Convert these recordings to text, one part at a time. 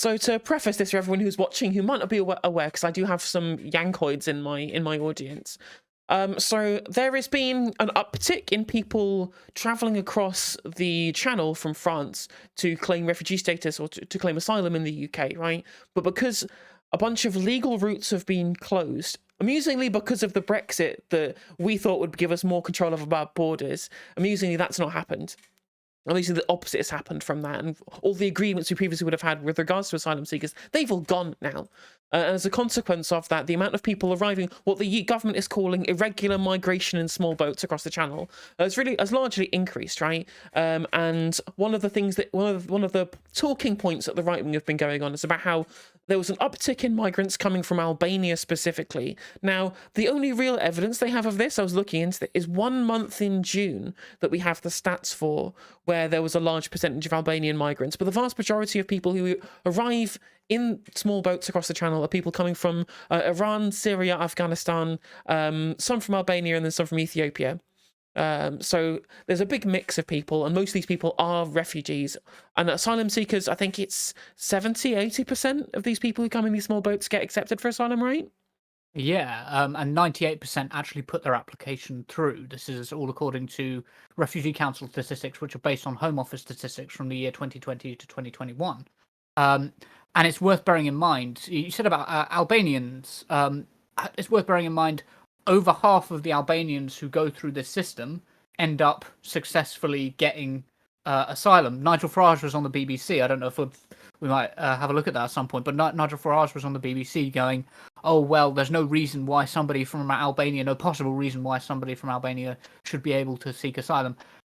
So to preface this for everyone who's watching who might not be aware, because I do have some Yankoids in my audience. So there has been an uptick in people traveling across the channel from France to claim refugee status or to claim asylum in the UK, right? But because a bunch of legal routes have been closed, amusingly because of the Brexit that we thought would give us more control of our borders, amusingly that's not happened. Obviously, the opposite has happened from that, and all the agreements we previously would have had with regards to asylum seekers, they've all gone now. And as a consequence of that, the amount of people arriving, what the government is calling irregular migration in small boats across the channel, has largely increased, right? And one of the things that one of the talking points that the right wing have been going on is about how there was an uptick in migrants coming from Albania specifically. Now, the only real evidence they have of this, I was looking into it, is 1 month in June that we have the stats for, where there was a large percentage of Albanian migrants. But the vast majority of people who arrive in small boats across the channel are people coming from Iran, Syria, Afghanistan, some from Albania, and then some from Ethiopia. So there's a big mix of people, and most of these people are refugees. And asylum seekers, I think it's 70-80% of these people who come in these small boats get accepted for asylum, right? Yeah, and 98% actually put their application through. This is all according to Refugee Council statistics, which are based on Home Office statistics from the year 2020 to 2021. And it's worth bearing in mind, you said about Albanians, it's worth bearing in mind over half of the Albanians who go through this system end up successfully getting asylum. Nigel Farage was on the BBC. I don't know if we might have a look at that at some point, but Nigel Farage was on the BBC going, oh, well, there's no reason why somebody from Albania, no possible reason why somebody from Albania should be able to seek asylum.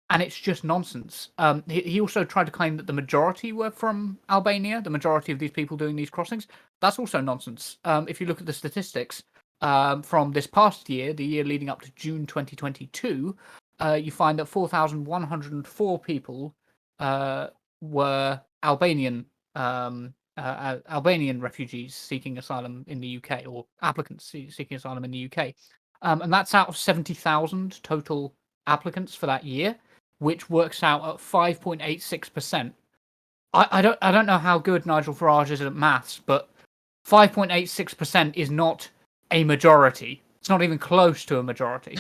And it's just nonsense. He also tried to claim that the majority were from Albania, the majority of these people doing these crossings. That's also nonsense. If you look at the statistics from this past year, the year leading up to June 2022, you find that 4,104 people were Albanian refugees seeking asylum in the UK, or applicants seeking asylum in the UK. And that's out of 70,000 total applicants for that year, which works out at 5.86%. I don't know how good Nigel Farage is at maths, but 5.86% is not a majority. It's not even close to a majority.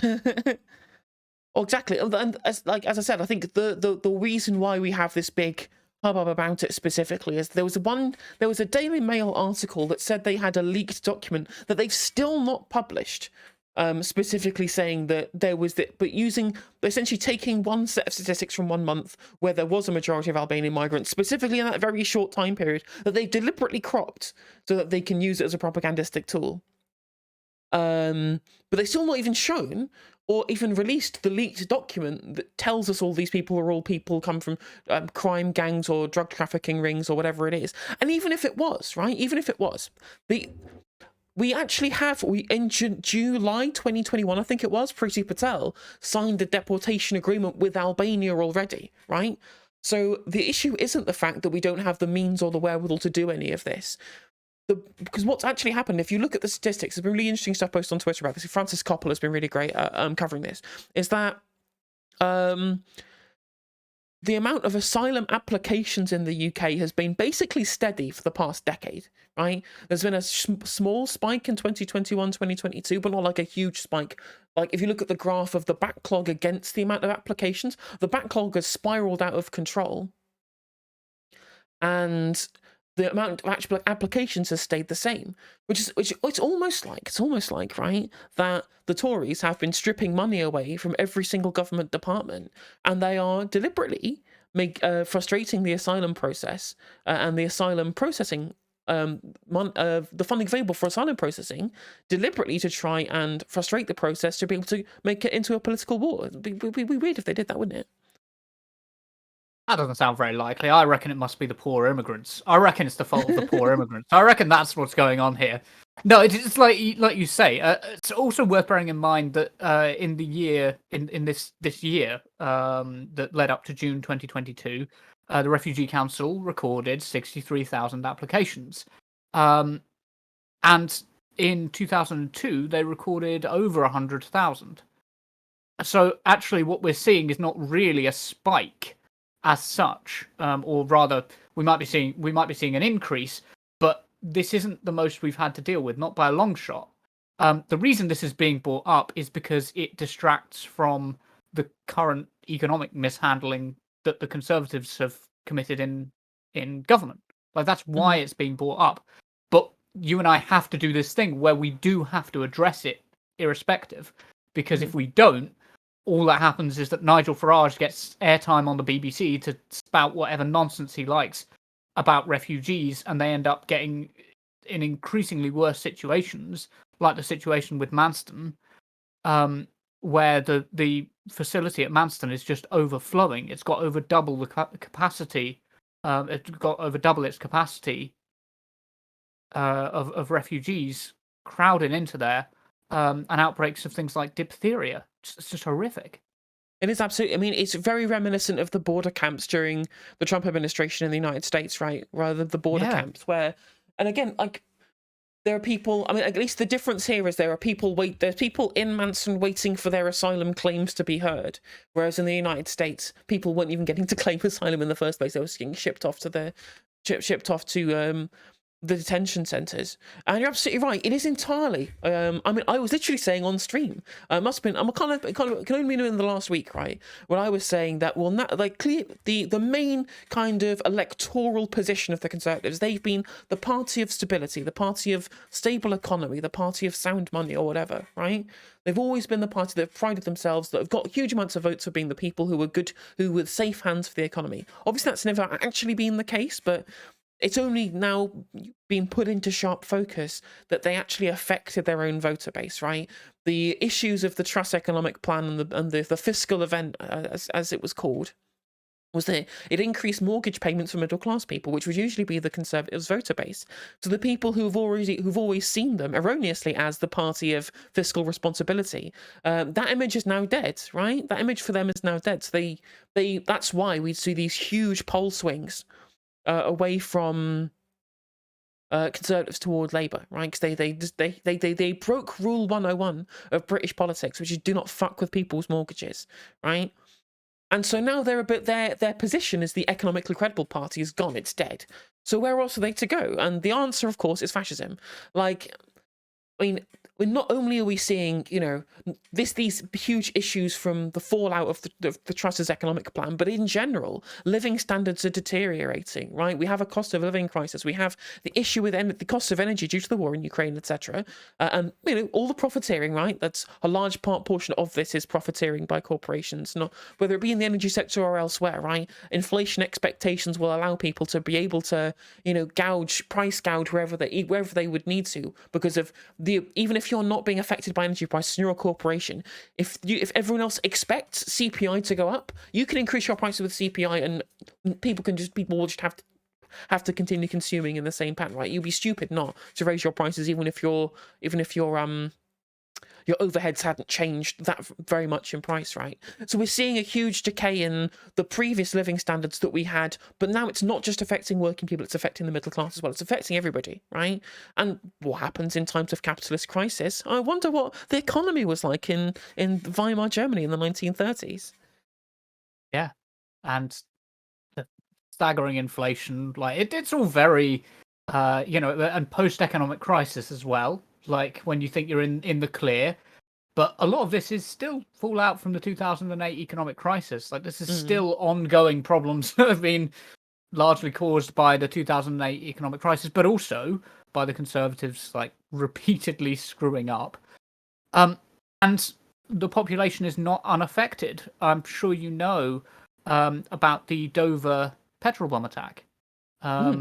Oh, exactly. And as I said, I think the reason why we have this big hubbub about it specifically is there was a Daily Mail article that said they had a leaked document that they've still not published, specifically saying that there was that, but essentially taking one set of statistics from 1 month where there was a majority of Albanian migrants, specifically in that very short time period, that they've deliberately cropped so that they can use it as a propagandistic tool. But they're still not even shown or even released the leaked document that tells us all these people are all people come from crime gangs or drug trafficking rings or whatever it is. And even if it was, right, even if it was, we actually have, in July 2021, I think it was, Priti Patel signed a deportation agreement with Albania already, right? So the issue isn't the fact that we don't have the means or the wherewithal to do any of this. Because what's actually happened, if you look at the statistics, there's been really interesting stuff posted on Twitter about this. Francis Coppola has been really great at covering this. Is that the amount of asylum applications in the UK has been basically steady for the past decade, right? There's been a small spike in 2021, 2022, but not like a huge spike. Like if you look at the graph of the backlog against the amount of applications, the backlog has spiraled out of control. And the amount of actual applications has stayed the same, which it's almost like, right, that the Tories have been stripping money away from every single government department, and they are deliberately frustrating the asylum process and the asylum processing, the funding available for asylum processing, deliberately to try and frustrate the process to be able to make it into a political war. It'd be weird if they did that, wouldn't it? That doesn't sound very likely. I reckon it must be the poor immigrants. I reckon it's the fault of the poor immigrants. I reckon that's what's going on here. No, it's like you say. It's also worth bearing in mind that in the year in this year that led up to June 2022, the Refugee Council recorded 63,000 applications, and in 2002 they recorded over 100,000. So actually, what we're seeing is not really a spike. as such, or rather, we might be seeing an increase, but this isn't the most we've had to deal with, not by a long shot. The reason this is being brought up is because it distracts from the current economic mishandling that the Conservatives have committed in government. Like, that's why it's being brought up. But you and I have to do this thing where we do have to address it irrespective, because if we don't, all that happens is that Nigel Farage gets airtime on the BBC to spout whatever nonsense he likes about refugees, and they end up getting in increasingly worse situations, like the situation with Manston, where the facility at Manston is just overflowing. It's got over double the capacity. It's got over double its capacity of refugees crowding into there, and outbreaks of things like diphtheria. It's just horrific. It is absolutely. I mean, it's very reminiscent of the border camps during the Trump administration in the United States, right? Rather than the border camps where, and again, like, there are people. I mean, at least the difference here is there's people in Manson waiting for their asylum claims to be heard, whereas in the United States, people weren't even getting to claim asylum in the first place. They were getting shipped off to the detention centres. And you're absolutely right. It is entirely. I mean, I was literally saying on stream. Must have been. I'm kind of. It can only been in the last week, right? When I was saying that, well, the main kind of electoral position of the Conservatives, they've been the party of stability, the party of stable economy, the party of sound money, or whatever, right? They've always been the party that have prided themselves, that have got huge amounts of votes for being the people who were good, who were safe hands for the economy. Obviously, that's never actually been the case, but it's only now been put into sharp focus that they actually affected their own voter base, right? The issues of the Truss economic plan and the fiscal event, as it was called, was that it increased mortgage payments for middle class people, which would usually be the Conservatives' voter base. So the people who've always seen them erroneously as the party of fiscal responsibility, that image is now dead, right? That image for them is now dead. So that's why we see these huge poll swings away from Conservatives toward Labour, right? Because they broke Rule 101 of British politics, which is do not fuck with people's mortgages, right? And so now their position as the economically credible party is gone. It's dead. So where else are they to go? And the answer, of course, is fascism. Like, I mean, not only are we seeing, these huge issues from the fallout of the Truss's economic plan, but in general, living standards are deteriorating, right? We have a cost of living crisis. We have the issue with the cost of energy due to the war in Ukraine, etc. And, all the profiteering, right? That's a large portion of this is profiteering by corporations, not whether it be in the energy sector or elsewhere, right? Inflation expectations will allow people to be able to, price gouge wherever they would need to, because of even if you're not being affected by energy prices and you're a corporation, if everyone else expects CPI to go up, you can increase your prices with CPI, and people will just have to continue consuming in the same pattern, right? You'd be stupid not to raise your prices, even if your overheads hadn't changed that very much in price, right? So we're seeing a huge decay in the previous living standards that we had, but now it's not just affecting working people, it's affecting the middle class as well. It's affecting everybody, right? And what happens in times of capitalist crisis? I wonder what the economy was like in Weimar Germany in the 1930s. Yeah, and the staggering inflation, like it's all very, and post-economic crisis as well. Like when you think you're in the clear, but a lot of this is still fallout from the 2008 economic crisis. Like this is still ongoing problems that have been largely caused by the 2008 economic crisis, but also by the Conservatives like repeatedly screwing up. And the population is not unaffected. I'm sure you know about the Dover petrol bomb attack. I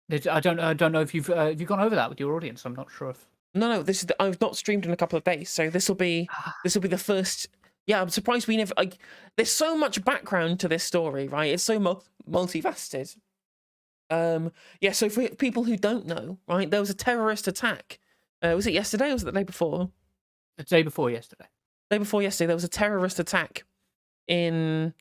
don't know if you've gone over that with your audience. I'm not sure if. No, I've not streamed in a couple of days, so this will be the first. Yeah, I'm surprised we never. There's so much background to this story, right? It's so multifaceted. So for people who don't know, right, there was a terrorist attack. Was it yesterday or was it the day before? The day before yesterday. Day before yesterday, there was a terrorist attack it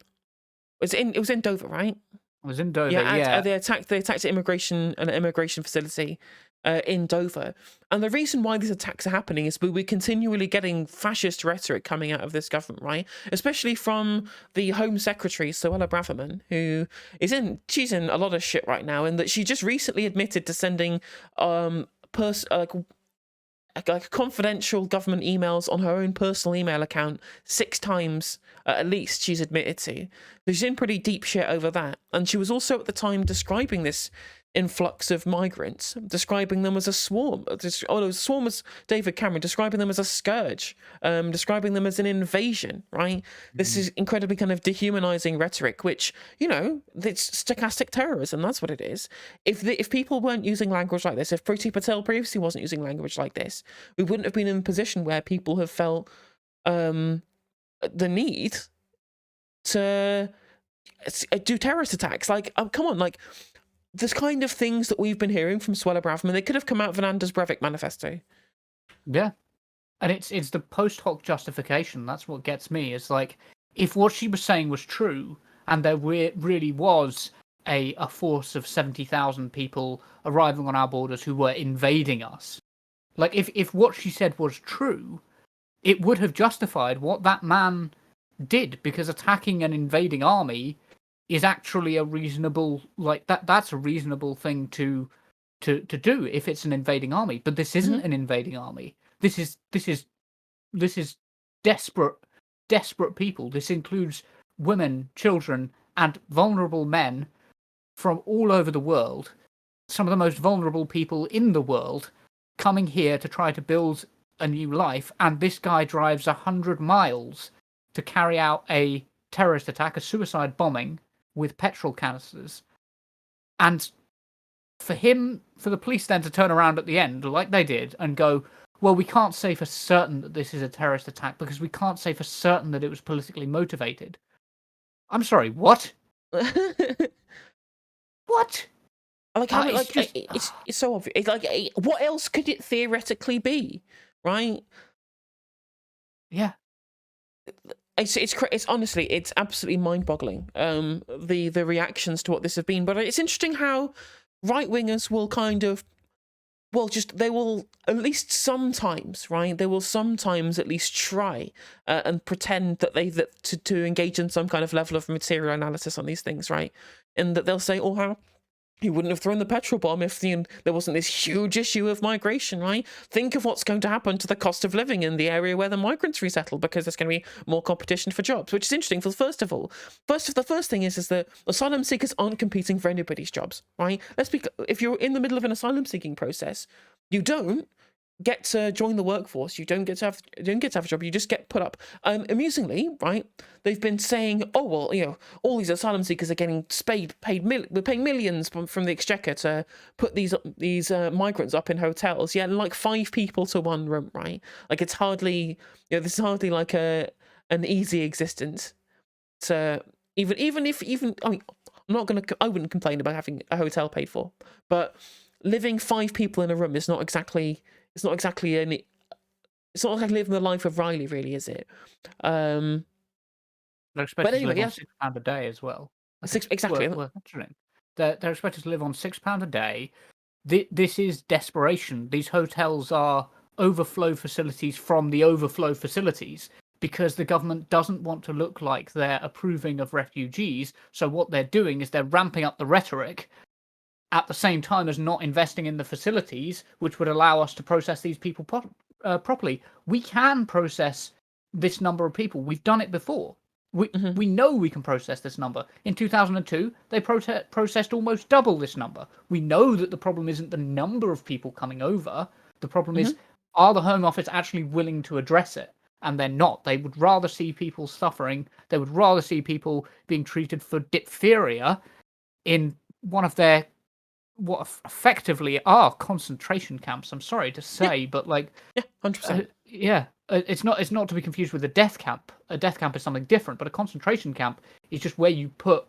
was in Dover, right? I was in Dover, Yeah, yeah. they attacked an immigration facility in Dover, and the reason why these attacks are happening is we're continually getting fascist rhetoric coming out of this government, right? Especially from the Home Secretary, Suella Braverman, who she's in a lot of shit right now, and that she just recently admitted to sending like confidential government emails on her own personal email account 6 times at least. She's admitted to. So she's in pretty deep shit over that. And she was also at the time describing this influx of migrants, describing them as a swarm. Swarm was David Cameron, describing them as a scourge, describing them as an invasion, right? This is incredibly kind of dehumanizing rhetoric, which, it's stochastic terrorism. That's what it is. If people weren't using language like this, if Priti Patel previously wasn't using language like this, we wouldn't have been in a position where people have felt the need to do terrorist attacks. Like, come on, like, this kind of things that we've been hearing from Suella Braverman, they could have come out of an Anders Breivik manifesto. Yeah. And it's the post hoc justification. That's what gets me. It's like, if what she was saying was true, and there really was a force of 70,000 people arriving on our borders who were invading us, like, if what she said was true, it would have justified what that man did, because attacking an invading army is actually a reasonable, like, that's a reasonable thing to do if it's an invading army. But this isn't an invading army. This is desperate people. This includes women, children, and vulnerable men from all over the world. Some of the most vulnerable people in the world coming here to try to build a new life, and this guy drives 100 miles to carry out a terrorist attack, a suicide bombing with petrol canisters. And for the police then to turn around at the end, like they did, and go, well, we can't say for certain that this is a terrorist attack because we can't say for certain that it was politically motivated. I'm sorry, what? What? It's so obvious. It's like, what else could it theoretically be, right? Yeah. It's honestly, it's absolutely mind-boggling. The reactions to what this have been, but it's interesting how right-wingers will kind of, they will at least sometimes, right? They will sometimes at least try and pretend that to engage in some kind of level of material analysis on these things, right? And that they'll say, oh, how he wouldn't have thrown the petrol bomb if there wasn't this huge issue of migration, right? Think of what's going to happen to the cost of living in the area where the migrants resettle, because there's going to be more competition for jobs, which is interesting. The first thing is that asylum seekers aren't competing for anybody's jobs, right? If you're in the middle of an asylum seeking process, you don't get to join the workforce. You don't get to have a job. You just get put up. Amusingly, right? They've been saying, oh well, all these asylum seekers are getting we're paying millions from the exchequer to put these migrants up in hotels. Yeah, like 5 people to 1 room, right? Like, it's hardly, this is hardly like an easy existence. To even if I mean, I wouldn't complain about having a hotel paid for, but living 5 people in a room is not exactly. It's not exactly living the life of Riley, really, is it? They're expected to live on £6 a day as well. Exactly. They're expected to live on £6 a day. This is desperation. These hotels are overflow facilities from the overflow facilities, because the government doesn't want to look like they're approving of refugees. So what they're doing is they're ramping up the rhetoric at the same time as not investing in the facilities which would allow us to process these people properly. We can process this number of people. We've done it before. We know we can process this number. In 2002, they processed almost double this number. We know that the problem isn't the number of people coming over. The problem is, are the Home Office actually willing to address it? And they're not. They would rather see people suffering. They would rather see people being treated for diphtheria in one of their what effectively are concentration camps. I'm sorry to say, but like, 100%. It's not to be confused with a death camp. A death camp is something different, but a concentration camp is just where you put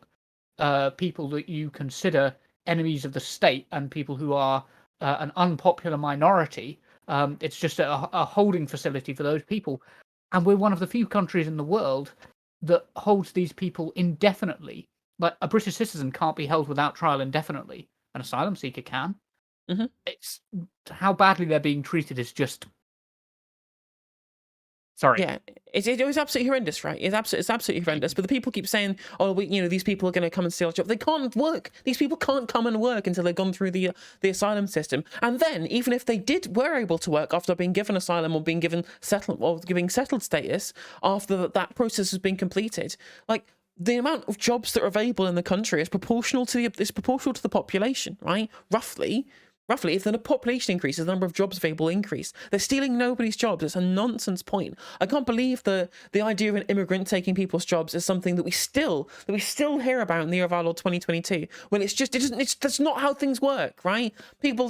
people that you consider enemies of the state and people who are an unpopular minority. It's just a holding facility for those people, and we're one of the few countries in the world that holds these people indefinitely. Like, a British citizen can't be held without trial indefinitely. An asylum seeker can. Hmm. It's how badly they're being treated is just sorry. Yeah, it was absolutely horrendous, right? It's absolutely horrendous. But the people keep saying, "Oh, these people are going to come and steal our job." They can't work. These people can't come and work until they've gone through the asylum system. And then, even if they were able to work after being given asylum or being given settled status after that process has been completed, like, the amount of jobs that are available in the country is proportional to the population, right? Roughly, if the population increases, the number of jobs available increase. They're stealing nobody's jobs. It's a nonsense point. I can't believe the idea of an immigrant taking people's jobs is something that we still hear about in the year of our Lord 2022. When that's not how things work, right? People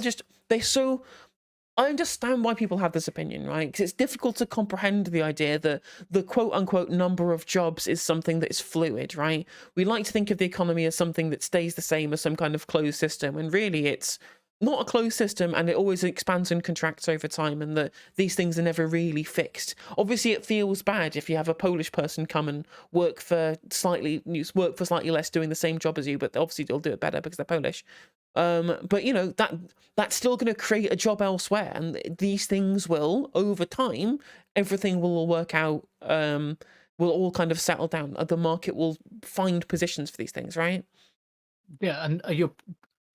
I understand why people have this opinion, right? Because it's difficult to comprehend the idea that the quote unquote number of jobs is something that is fluid, right? We like to think of the economy as something that stays the same as some kind of closed system, and really it's not a closed system, and it always expands and contracts over time, and that these things are never really fixed. Obviously, it feels bad if you have a Polish person come and work for slightly less doing the same job as you, but obviously they'll do it better because they're Polish. But that's still going to create a job elsewhere, and these things will, over time, everything will all work out. Will all kind of settle down. The market will find positions for these things, right? Yeah, and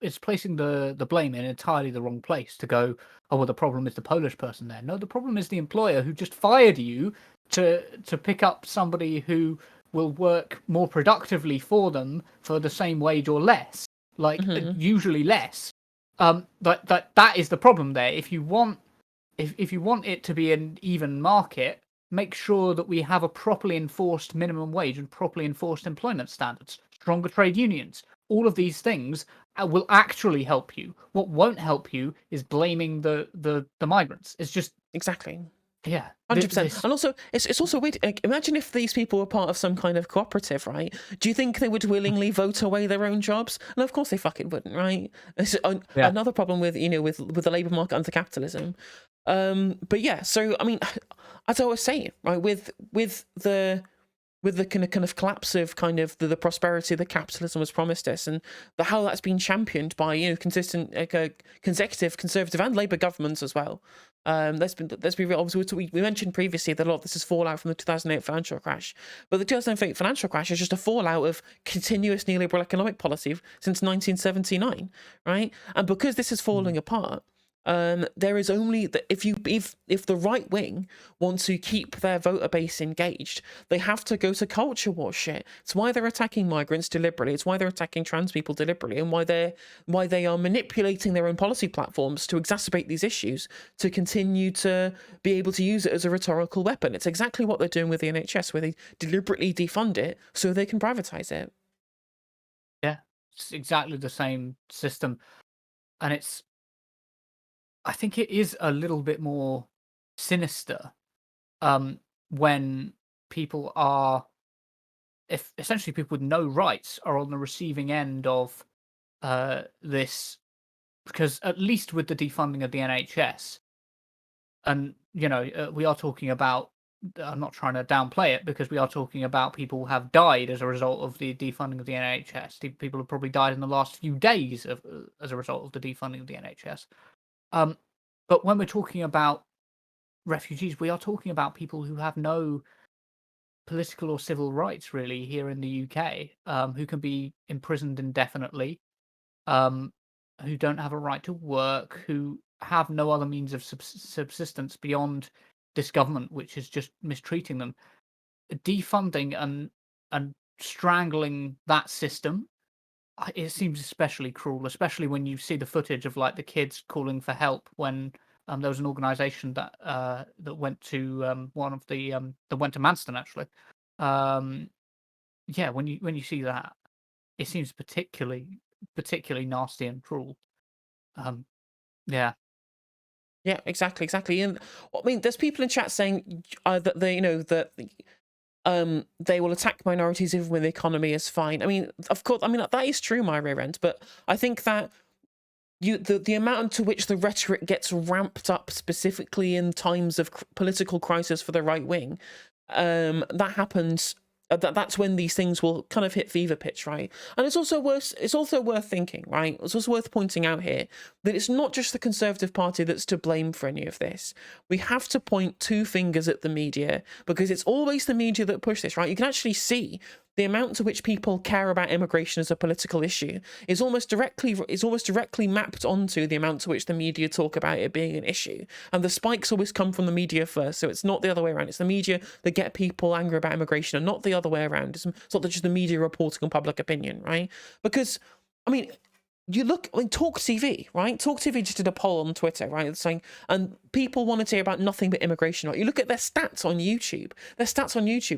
it's placing the blame in entirely the wrong place to go, oh well, the problem is the Polish person there. No, the problem is the employer who just fired you to pick up somebody who will work more productively for them for the same wage or less, like Hmm. usually less. But that is the problem there. If you want it to be an even market, make sure that we have a properly enforced minimum wage and properly enforced employment standards, stronger trade unions. All of these things will actually help you. What won't help you is blaming the migrants. It's just Exactly. yeah. 100%. This And also, it's also weird. Like, imagine if these people were part of some kind of cooperative, right? Do you think they would willingly vote away their own jobs? No, of course they fucking wouldn't, right? It's yeah. another problem with with the labour market under capitalism. But yeah, so I mean, as I was saying, right, with the kind of collapse of kind of the prosperity that capitalism was promised us, and how that's been championed by consistent consecutive conservative and Labour governments as well. Let's be real. Obviously, we mentioned previously that a lot of this is fallout from the 2008 financial crash, but the 2008 financial crash is just a fallout of continuous neoliberal economic policy since 1979, right? And because this is falling apart, there is only that if the right wing want to keep their voter base engaged, they have to go to culture war shit. It's why they're attacking migrants deliberately. It's why they're attacking trans people deliberately, and why they are manipulating their own policy platforms to exacerbate these issues to continue to be able to use it as a rhetorical weapon. It's exactly what they're doing with the NHS, where they deliberately defund it so they can privatize it. Yeah. It's exactly the same system, and I think it is a little bit more sinister when people are if essentially people with no rights are on the receiving end of this, because at least with the defunding of the NHS, and we are talking about. I'm not trying to downplay it because we are talking about people who have died as a result of the defunding of the NHS. People have probably died in the last few days as a result of the defunding of the NHS. Um, but when we're talking about refugees, we are talking about people who have no political or civil rights really here in the UK, who can be imprisoned indefinitely, um, who don't have a right to work, who have no other means of subsistence beyond this government, which is just mistreating them. Defunding and strangling that system, it seems especially cruel, especially when you see the footage of like the kids calling for help when there was an organisation that went to one of the that went to Manston actually. Um, yeah, when you see that, it seems particularly nasty and cruel. Um, yeah, Yeah, exactly. And I mean, there's people in chat saying that they will attack minorities even when the economy is fine. I mean, of course, I mean that is true, my rear end, but I think that the amount to which the rhetoric gets ramped up specifically in times of political crisis for the right wing, that happens that's when these things will kind of hit fever pitch, right? And it's also worth thinking, right? It's also worth pointing out here that it's not just the Conservative Party that's to blame for any of this. We have to point two fingers at the media, because it's always the media that push this, right? You can actually see the amount to which people care about immigration as a political issue is almost directly mapped onto the amount to which the media talk about it being an issue. And the spikes always come from the media first, so it's not the other way around. It's the media that get people angry about immigration, and not the other way around. It's not just the media reporting on public opinion, right? Because, I mean, Talk TV, right? Talk TV just did a poll on Twitter, right? Saying, and people want to hear about nothing but immigration. Right? You look at their stats on YouTube.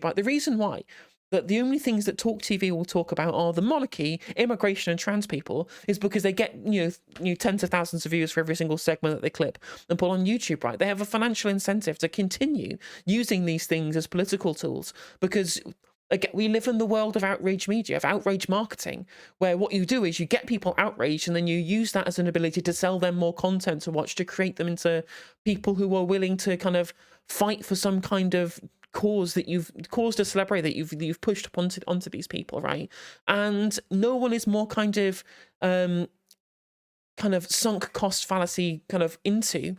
Right? The reason why that the only things that Talk TV will talk about are the monarchy, immigration, and trans people is because they get tens of thousands of views for every single segment that they clip and put on YouTube. Right? They have a financial incentive to continue using these things as political tools, because again, we live in the world of outrage media, of outrage marketing, where what you do is you get people outraged and then you use that as an ability to sell them more content to watch, to create them into people who are willing to kind of fight for some kind of cause that you've caused a celebrity that you've pushed onto these people, right? And no one is more kind of sunk cost fallacy kind of into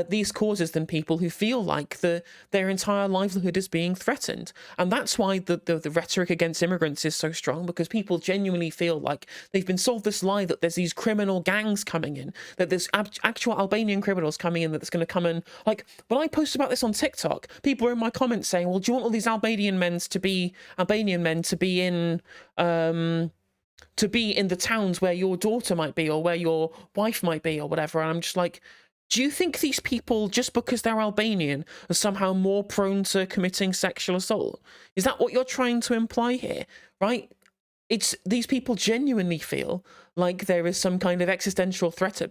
these causes than people who feel like their entire livelihood is being threatened. And that's why the rhetoric against immigrants is so strong, because people genuinely feel like they've been sold this lie that there's these criminal gangs coming in, that there's actual Albanian criminals coming in that's going to come in. Like, when I post about this on TikTok, people are in my comments saying, well, do you want all these Albanian men to be in the towns where your daughter might be, or where your wife might be, or whatever? And I'm just like, do you think these people, just because they're Albanian, are somehow more prone to committing sexual assault? Is that what you're trying to imply here, right? These people genuinely feel like there is some kind of existential threat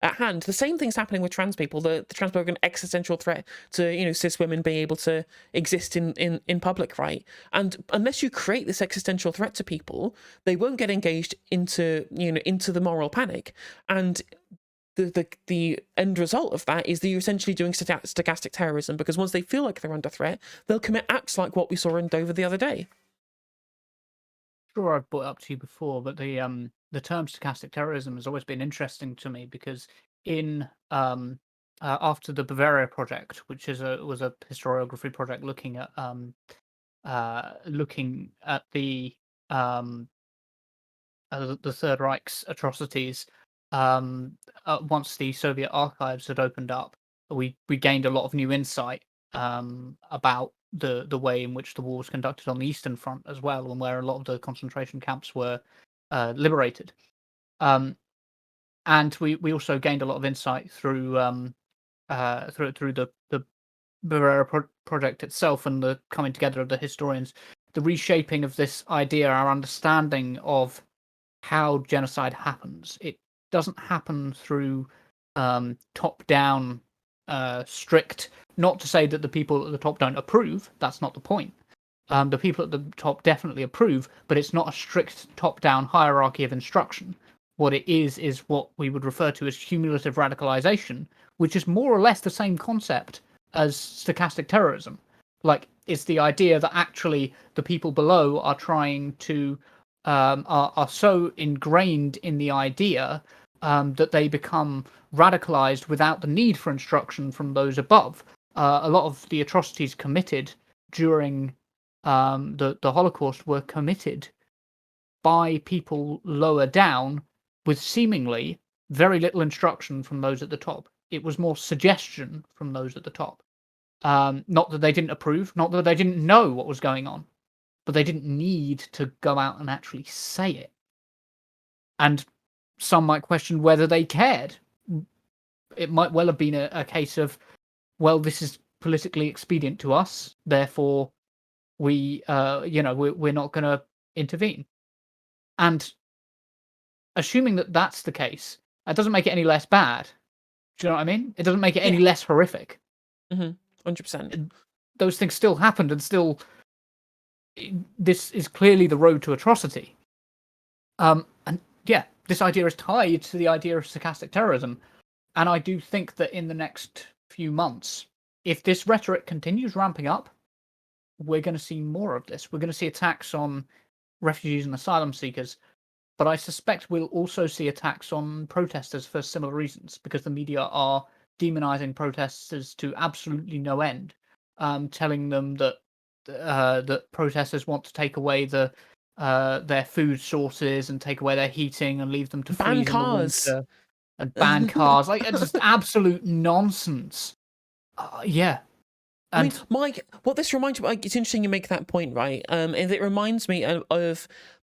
at hand. The same thing's happening with trans people. The trans people are an existential threat to cis women being able to exist in public, right? And unless you create this existential threat to people, they won't get engaged into the moral panic. And the end result of that is that you're essentially doing stochastic terrorism, because once they feel like they're under threat, they'll commit acts like what we saw in Dover the other day. Sure, I've brought it up to you before, but the term stochastic terrorism has always been interesting to me, because in after the Bavaria project, which was a historiography project looking at the Third Reich's atrocities. Once the Soviet archives had opened up, we gained a lot of new insight about the way in which the war was conducted on the Eastern Front as well, and where a lot of the concentration camps were liberated. And we also gained a lot of insight through the Bavaria project itself, and the coming together of the historians, the reshaping of this idea, our understanding of how genocide happens. It doesn't happen through top-down, strict. Not to say that the people at the top don't approve. That's not the point. The people at the top definitely approve, but it's not a strict top-down hierarchy of instruction. What it is what we would refer to as cumulative radicalization, which is more or less the same concept as stochastic terrorism. Like, it's the idea that actually the people below are trying to are so ingrained in the idea that they become radicalized without the need for instruction from those above. A lot of the atrocities committed during the Holocaust were committed by people lower down, with seemingly very little instruction from those at the top. It was more suggestion from those at the top. Not that they didn't approve, not that they didn't know what was going on, but they didn't need to go out and actually say it. And some might question whether they cared. It might well have been a case of, well, this is politically expedient to us, therefore we're not going to intervene. And assuming that that's the case, that doesn't make it any less bad. Do you know what I mean? It doesn't make it any less horrific. 100%. Those things still happened, and still, this is clearly the road to atrocity. And yeah, this idea is tied to the idea of stochastic terrorism. And I do think that in the next few months, if this rhetoric continues ramping up, we're going to see more of this. We're going to see attacks on refugees and asylum seekers, but I suspect we'll also see attacks on protesters for similar reasons, because the media are demonizing protesters to absolutely no end, telling them that that protesters want to take away their food sources and take away their heating and leave them to Ban freeze in the cars. winter and ban cars. Like, it's just absolute nonsense. Yeah, I mean, and Mike, what this reminds me, like, it's interesting you make that point, right? And it reminds me of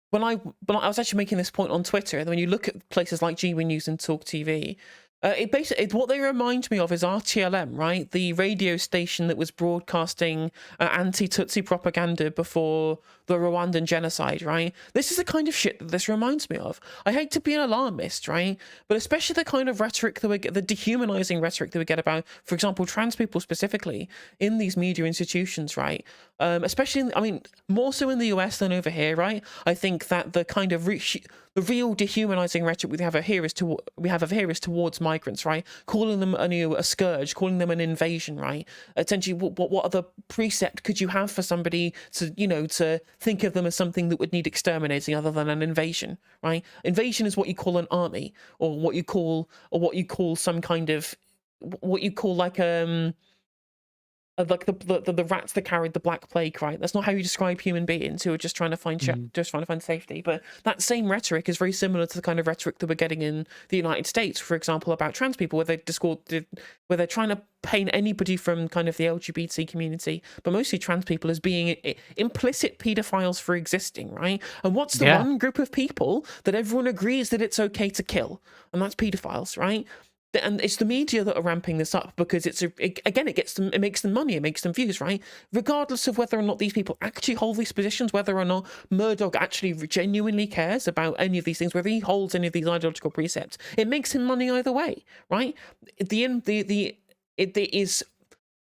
when I was actually making this point on Twitter, and when you look at places like GW News and Talk TV, it basically what they remind me of is RTLM, right? The radio station that was broadcasting anti-Tutsi propaganda before the Rwandan genocide, right? This is the kind of shit that this reminds me of. I hate to be an alarmist, right? But especially the kind of rhetoric that we get, the dehumanizing rhetoric that we get about, for example, trans people specifically in these media institutions, right? Especially, I mean, more so in the US than over here, right? I think that the kind of the real dehumanizing rhetoric we have here is towards migrants, right? Calling them a scourge, calling them an invasion, right? Essentially, what other precept could you have for somebody to to think of them as something that would need exterminating other than an invasion, right? Invasion is what you call an army, or what you call some kind of what you call like the rats that carried the Black Plague, right? That's not how you describe human beings who are just trying to find safety. But that same rhetoric is very similar to the kind of rhetoric that we're getting in the United States, for example, about trans people, where they're trying to paint anybody from kind of the LGBT community, but mostly trans people, as being implicit paedophiles for existing, right? And what's the yeah, one group of people that everyone agrees that it's okay to kill? And that's paedophiles, right? And it's the media that are ramping this up because it makes them money, it makes them views, right? Regardless of whether or not these people actually hold these positions, whether or not Murdoch actually genuinely cares about any of these things, whether he holds any of these ideological precepts, it makes him money either way, right? It is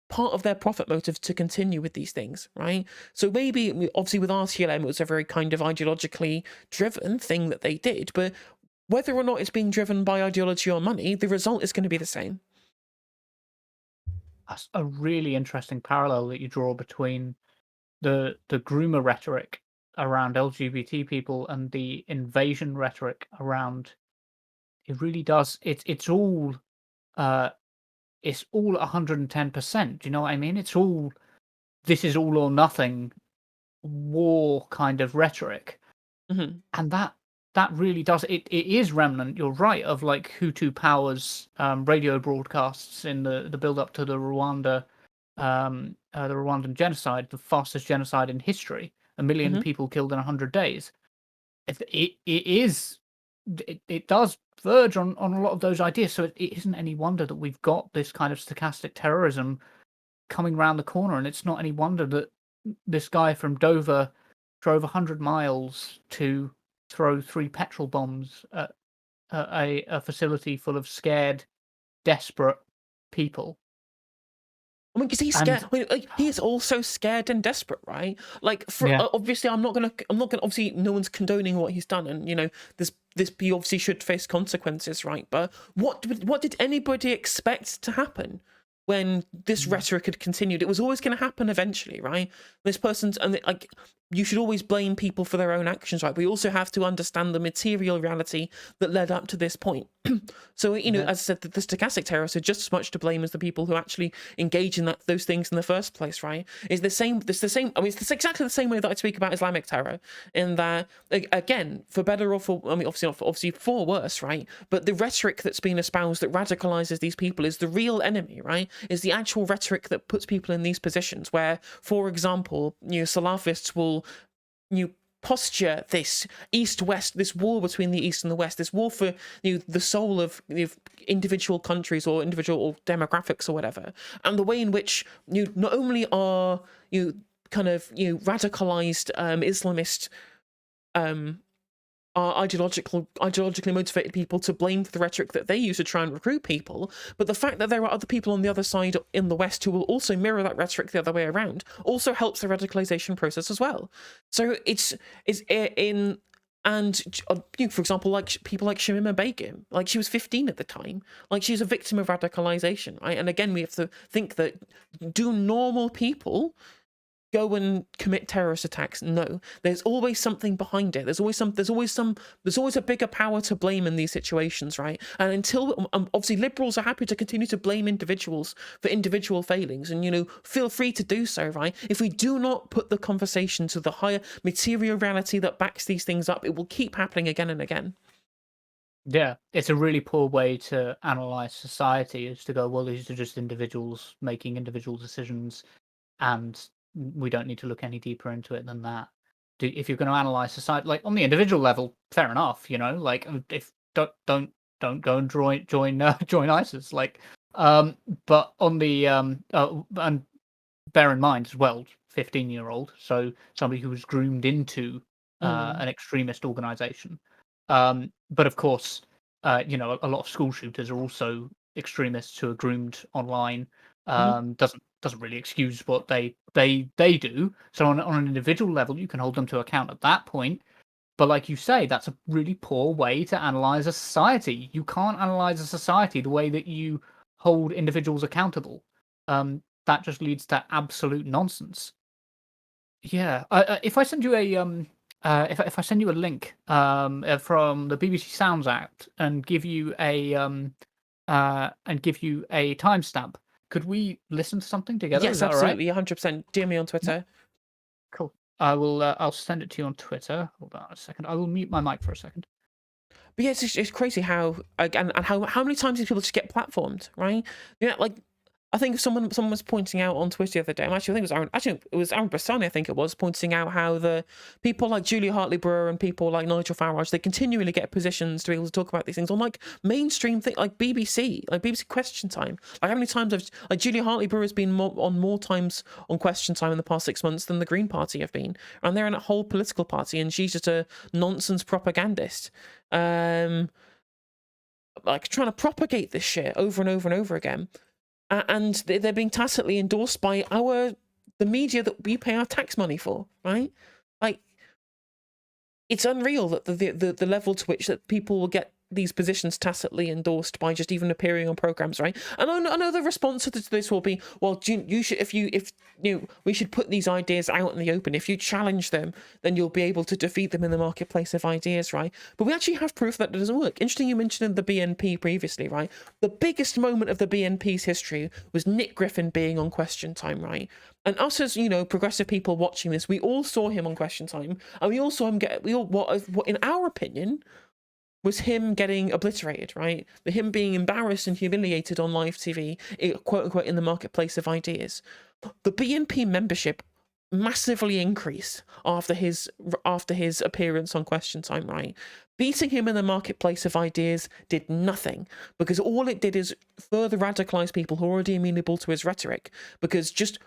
part of their profit motive to continue with these things, right? So maybe, obviously, with RTLM, it was a very kind of ideologically driven thing that they did, but whether or not it's being driven by ideology or money, the result is going to be the same. that's a really interesting parallel that you draw between the groomer rhetoric around LGBT people and the invasion rhetoric around. It really does. Uh, it's all 110%. Do you know what I mean? It's all, this is all or nothing war kind of rhetoric, Mm-hmm. and that really does it is remnant. You're right, of like Hutu powers radio broadcasts in the build up to the Rwandan genocide, the fastest genocide in history, a million Mm-hmm. people killed in 100 days. It does verge on a lot of those ideas. So it isn't any wonder that we've got this kind of stochastic terrorism coming round the corner, and it's not any wonder that this guy from Dover drove 100 miles to throw 3 petrol bombs at a facility full of scared, desperate people. I mean, because he's scared. And I mean, like, he is also scared and desperate, right? Like, yeah, obviously, I'm not gonna. Obviously, no one's condoning what he's done, and this he obviously should face consequences, right? But what did anybody expect to happen when this rhetoric had continued? It was always going to happen eventually, right? This person's and like. You should always blame people for their own actions, right? But you also have to understand the material reality that led up to this point. So, yeah, as I said, the stochastic terrorists are just as much to blame as the people who actually engage in those things in the first place, right? It's the same. I mean, it's exactly the same way that I speak about Islamic terror. In that, again, for better or for, I mean, obviously for worse, right? But the rhetoric that's been espoused that radicalizes these people is the real enemy, right? Is the actual rhetoric that puts people in these positions where, for example, Salafists will posture this east-west, this war between the east and the west, this war for the soul of individual countries or individual demographics or whatever, and the way in which not only are radicalized Islamist are ideologically motivated people to blame for the rhetoric that they use to try and recruit people, but the fact that there are other people on the other side in the West who will also mirror that rhetoric the other way around also helps the radicalization process as well. So it's in and for example, like people like Shamima Begum, like she was 15 at the time, like she's a victim of radicalization, right? And again, we have to think that do normal people go and commit terrorist attacks. No, there's always something behind it. There's always a bigger power to blame in these situations, right? And until obviously liberals are happy to continue to blame individuals for individual failings, and feel free to do so, right? If we do not put the conversation to the higher material reality that backs these things up, it will keep happening again and again. Yeah, it's a really poor way to analyze society, is to go, well, these are just individuals making individual decisions, and we don't need to look any deeper into it than that. If you're going to analyze society, like on the individual level, fair enough, like if don't go and join ISIS, like, but on the and bear in mind as well, 15-year-old, so somebody who was groomed into Mm. an extremist organization. But of course, a lot of school shooters are also extremists who are groomed online. Mhm. Doesn't really excuse what they do. So on an individual level, you can hold them to account at that point. But like you say, that's a really poor way to analyze a society. You can't analyze a society the way that you hold individuals accountable. That just leads to absolute nonsense. Yeah, if I send you if I send you a link from the BBC Sounds Act and give you a timestamp, could we listen to something together? Is Yes, that all right? absolutely, 100%. DM me on Yeah, Twitter. cool. I will. I'll send it to you on Twitter. Hold on a second. I will mute my mic for a second. But yeah, it's crazy how, like, and how many times these people just get platformed, right? Like, I think someone was pointing out on Twitter the other day. Actually, I think it was Aaron Bassani, I think it was, pointing out how the people like Julia Hartley-Brewer and people like Nigel Farage, they continually get positions to be able to talk about these things on like mainstream thing, like BBC Question Time. Like how many times like Julia Hartley-Brewer has been more times on Question Time in the past 6 months than the Green Party have been, and they're in a whole political party, and she's just a nonsense propagandist. Like trying to propagate this shit over and over and over again, and they're being tacitly endorsed by the media that we pay our tax money for, right? Like, it's unreal that the level to which that people will get these positions tacitly endorsed by just even appearing on programs, right? And I know the response to this will be, well, you should, if we should put these ideas out in the open. If you challenge them, then you'll be able to defeat them in the marketplace of ideas, right? But we actually have proof that it doesn't work. Interesting, you mentioned the BNP previously, right? The biggest moment of the BNP's history was Nick Griffin being on Question Time, right? And us as progressive people watching this, we all saw him on Question Time, and we all saw him what in our opinion was him getting obliterated, right? Him being embarrassed and humiliated on live TV, quote unquote, in the marketplace of ideas. The BNP membership massively increased after his appearance on Question Time, right? Beating him in the marketplace of ideas did nothing, because all it did is further radicalize people who are already amenable to his rhetoric, because just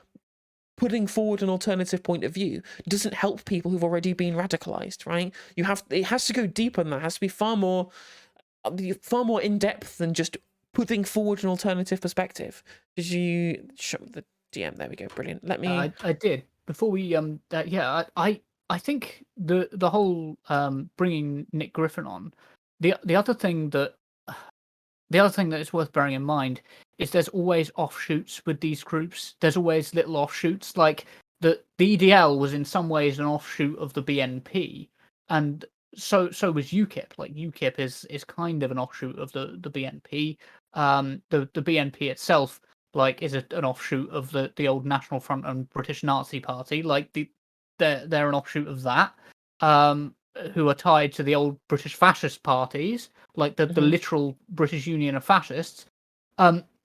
putting forward an alternative point of view doesn't help people who've already been radicalized, right? It has to go deeper than that. It has to be far more in depth than just putting forward an alternative perspective. Did you show the DM? There we go. Brilliant. Let me. I did. Before we yeah, I think the whole bringing Nick Griffin on, the other thing that is worth bearing in mind is there's always offshoots with these groups. There's always little offshoots. Like the EDL was in some ways an offshoot of the BNP, and so was UKIP. Like UKIP is kind of an offshoot of the BNP. The BNP itself like is an offshoot of the old National Front and British Nazi Party. Like they're an offshoot of that. Who are tied to the old British fascist parties, like the Mhm. literal British Union of Fascists.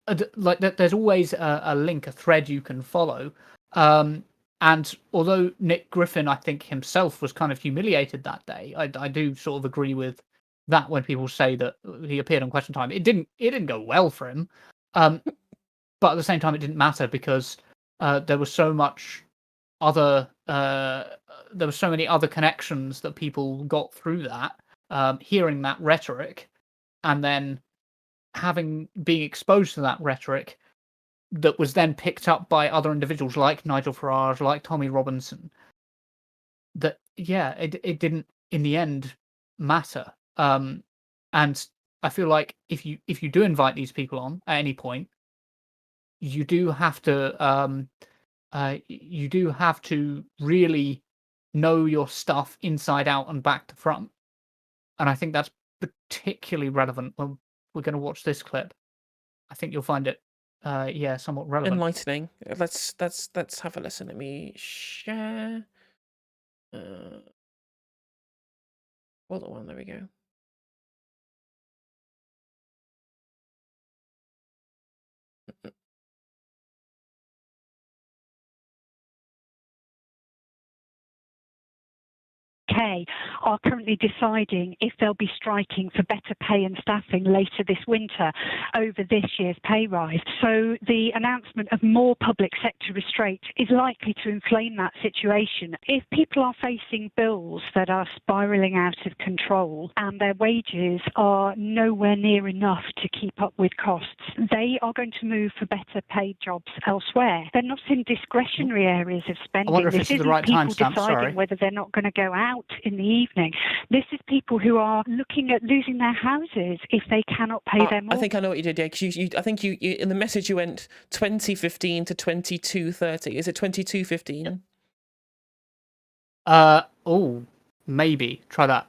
There's always a link, a thread you can follow. And although Nick Griffin, I think himself was kind of humiliated that day, I do sort of agree with that when people say that he appeared on Question Time. It didn't go well for him, but at the same time, it didn't matter because there was so much other there were so many other connections that people got through that, hearing that rhetoric and then being exposed to that rhetoric that was then picked up by other individuals like Nigel Farage, like Tommy Robinson, that yeah, it didn't in the end matter. And I feel like if you do invite these people on at any point, you do have to you do have to really know your stuff inside out and back to front. And I think that's particularly relevant when we're going to watch this clip. I think you'll find it, somewhat relevant. Enlightening. Let's have a listen. Let me share. Hold on, there we go. Are currently deciding if they'll be striking for better pay and staffing later this winter over this year's pay rise. So the announcement of more public sector restraint is likely to inflame that situation. If people are facing bills that are spiralling out of control and their wages are nowhere near enough to keep up with costs, they are going to move for better paid jobs elsewhere. They're not in discretionary areas of spending. I wonder if this this is the isn't right people timestamp, deciding sorry. whether they're not going to go out in the evening. This is people who are looking at losing their houses if they cannot pay their mortgage. I think I know what you did, yeah. Because I think you in the message you went 2015 to 2230. Is it 2215? Maybe try that.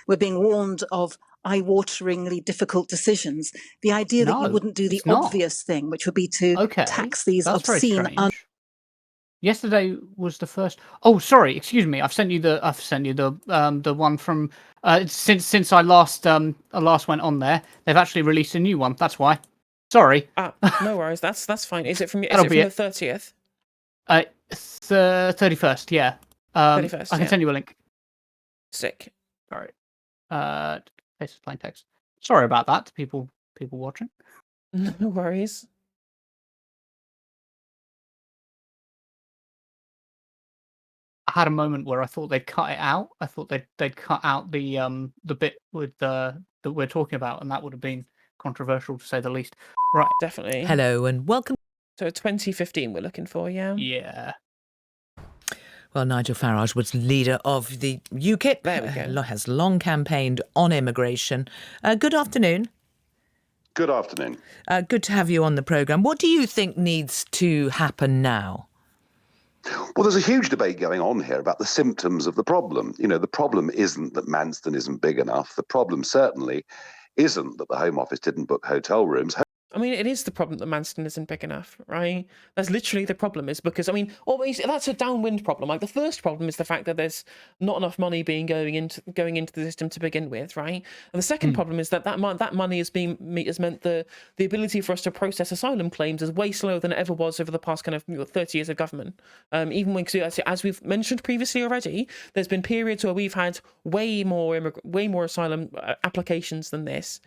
We're being warned of eye-wateringly difficult decisions. The idea that you wouldn't do the obvious thing, which would be to tax these obscene. Yesterday was the first. Oh, sorry, excuse me. I've sent you the one from since I last went on there. They've actually released a new one. That's why. Sorry. No worries. That's fine. Is it from the 30th? 31st. Yeah. 31st. I can send you a link. Sick. Sorry. This is plain text. Sorry about that to people watching. No worries. I had a moment where I thought they'd cut it out. I thought they'd cut out the bit with that we're talking about, and that would have been controversial to say the least. Right. Definitely. Hello and welcome. So 2015 we're looking for, yeah? Yeah. Well, Nigel Farage was leader of the UKIP. There we go. Has long campaigned on immigration. Good afternoon. Good afternoon. Good to have you on the programme. What do you think needs to happen now? Well, there's a huge debate going on here about the symptoms of the problem. You know, the problem isn't that Manston isn't big enough. The problem certainly isn't that the Home Office didn't book hotel rooms. I mean, it is the problem that Manston isn't big enough, right? That's literally the problem, is because, I mean, always that's a downwind problem. Like, the first problem is the fact that there's not enough money going into the system to begin with, right? And the second problem is that money has meant the ability for us to process asylum claims is way slower than it ever was over the past kind of 30 years of government. Even when, as we've mentioned previously already, there's been periods where we've had way more asylum applications than this.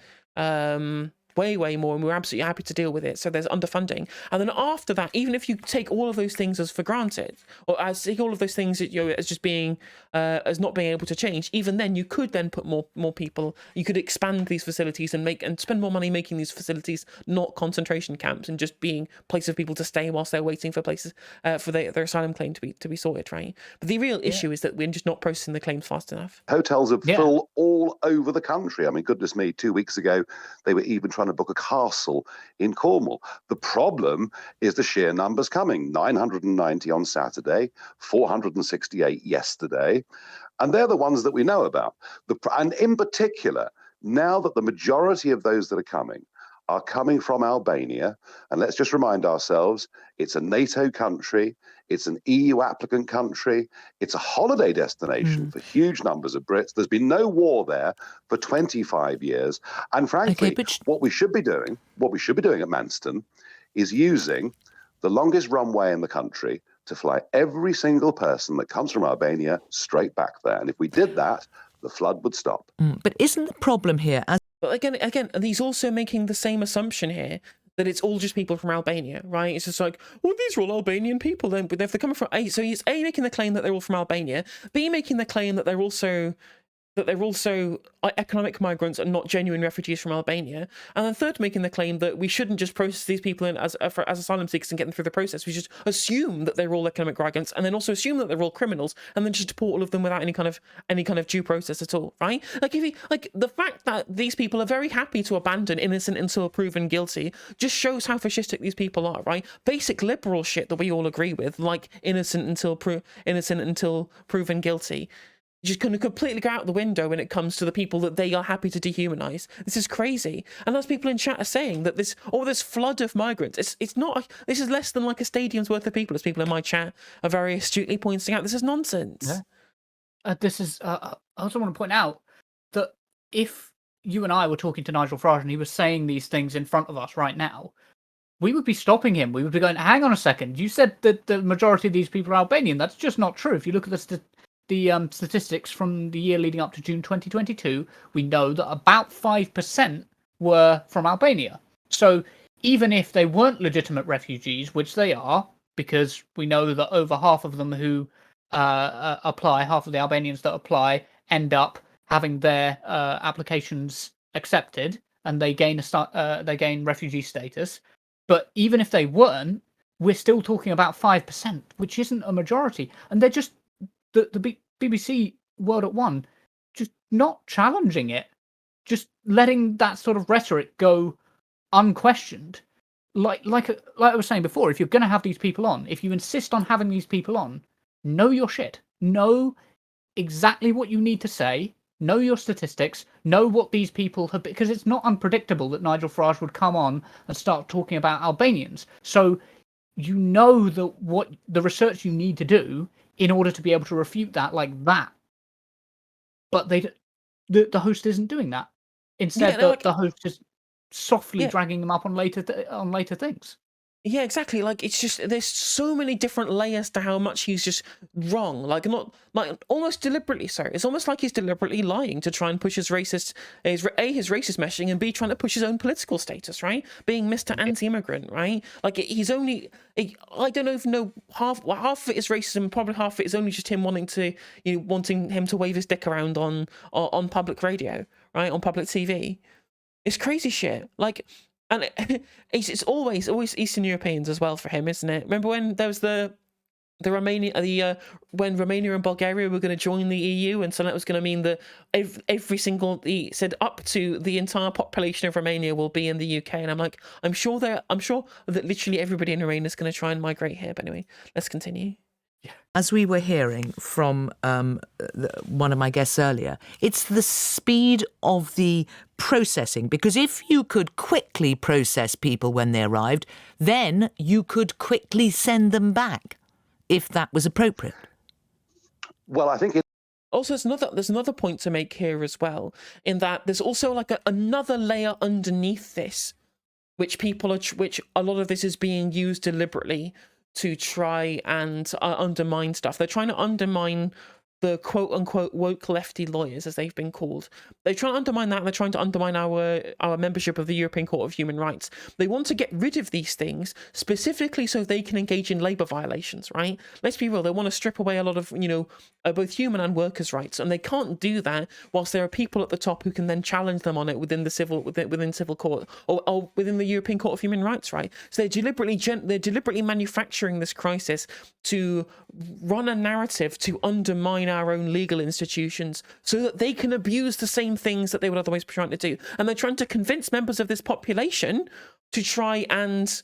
Way more, and we're absolutely happy to deal with it. So there's underfunding, and then after that, even if you take all of those things as for granted, or as take all of those things as just being as not being able to change, even then you could then put more people. You could expand these facilities and spend more money making these facilities not concentration camps and just being places for people to stay whilst they're waiting for places for their asylum claim to be sorted, right? But the real issue is that we're just not processing the claims fast enough. Hotels are full all over the country. I mean, goodness me, 2 weeks ago they were even trying to book a castle in Cornwall. The problem is the sheer numbers coming. 990 on Saturday, 468 yesterday, and they're the ones that we know about. And in particular, now that the majority of those that are coming from Albania, and let's just remind ourselves, it's a NATO country, it's an EU applicant country, it's a holiday destination for huge numbers of Brits. There's been no war there for 25 years. And frankly, what we should be doing at Manston is using the longest runway in the country to fly every single person that comes from Albania straight back there. And if we did that, the flood would stop. But isn't the problem here... But again, he's also making the same assumption here that it's all just people from Albania, right? It's just like, well, these are all Albanian people. Then, but if they're coming from so he's A, making the claim that they're all from Albania, B, making the claim that they're also that they're also economic migrants and not genuine refugees from Albania. And then third, making the claim that we shouldn't just process these people in as asylum seekers and get them through the process. We should assume that they're all economic migrants, and then also assume that they're all criminals, and then just deport all of them without any kind of due process at all, right? Like, if you like, the fact that these people are very happy to abandon innocent until proven guilty just shows how fascistic these people are, right? Basic liberal shit that we all agree with, like innocent until proven guilty, just going to completely go out the window when it comes to the people that they are happy to dehumanize. This is crazy. And as people in chat are saying, that this flood of migrants, it's not, this is less than like a stadium's worth of people, as people in my chat are very astutely pointing out. This is nonsense. Yeah. I also want to point out that if you and I were talking to Nigel Farage and he was saying these things in front of us right now, we would be stopping him. We would be going, hang on a second, you said that the majority of these people are Albanian. That's just not true. If you look at the statistics from the year leading up to June 2022, we know that about 5% were from Albania. So even if they weren't legitimate refugees, which they are, because we know that over half of them who apply, half of the Albanians that apply, end up having their applications accepted, and they gain refugee status. But even if they weren't, we're still talking about 5%, which isn't a majority, and they're just the BBC World at One just not challenging it, just letting that sort of rhetoric go unquestioned. Like I was saying before, if you're going to have these people on, if you insist on having these people on, know your shit. Know exactly what you need to say. Know your statistics. Know what these people have, because it's not unpredictable that Nigel Farage would come on and start talking about Albanians. So you know what the research you need to do in order to be able to refute that like that. But the host isn't doing that. Instead, the host is softly dragging them up on later things. Yeah, exactly. Like, it's just, there's so many different layers to how much he's just wrong. Like, not like almost deliberately so. It's almost like he's deliberately lying to try and push his racist meshing, and B, trying to push his own political status, right? Being Mr. Anti-immigrant, right? Like, I don't even know, half of it is racism, probably half of it is only just him wanting him to wave his dick around on public radio, right? On public TV. It's crazy shit. Like, and it's always Eastern Europeans as well for him, isn't it? Remember when there was the Romania, when Romania and Bulgaria were going to join the EU, and so that was going to mean that he said up to the entire population of Romania will be in the UK, and I'm like, I'm sure that literally everybody in Romania is going to try and migrate here. But anyway, let's continue. As we were hearing from one of my guests earlier, it's the speed of the processing, because if you could quickly process people when they arrived, then you could quickly send them back, if that was appropriate. Well, I think also, there's another point to make here as well, in that there's also like another layer underneath this, which a lot of this is being used deliberately to try and undermine stuff. They're trying to undermine the quote-unquote woke lefty lawyers, as they've been called. They try to undermine that, and they're trying to undermine our membership of the European Court of Human Rights. They want to get rid of these things, specifically so they can engage in labour violations, right? Let's be real, they want to strip away a lot of, both human and workers' rights, and they can't do that whilst there are people at the top who can then challenge them on it within civil court or within the European Court of Human Rights, right? So they're deliberately manufacturing this crisis to run a narrative to undermine our own legal institutions so that they can abuse the same things that they would otherwise be trying to do. And they're trying to convince members of this population to try and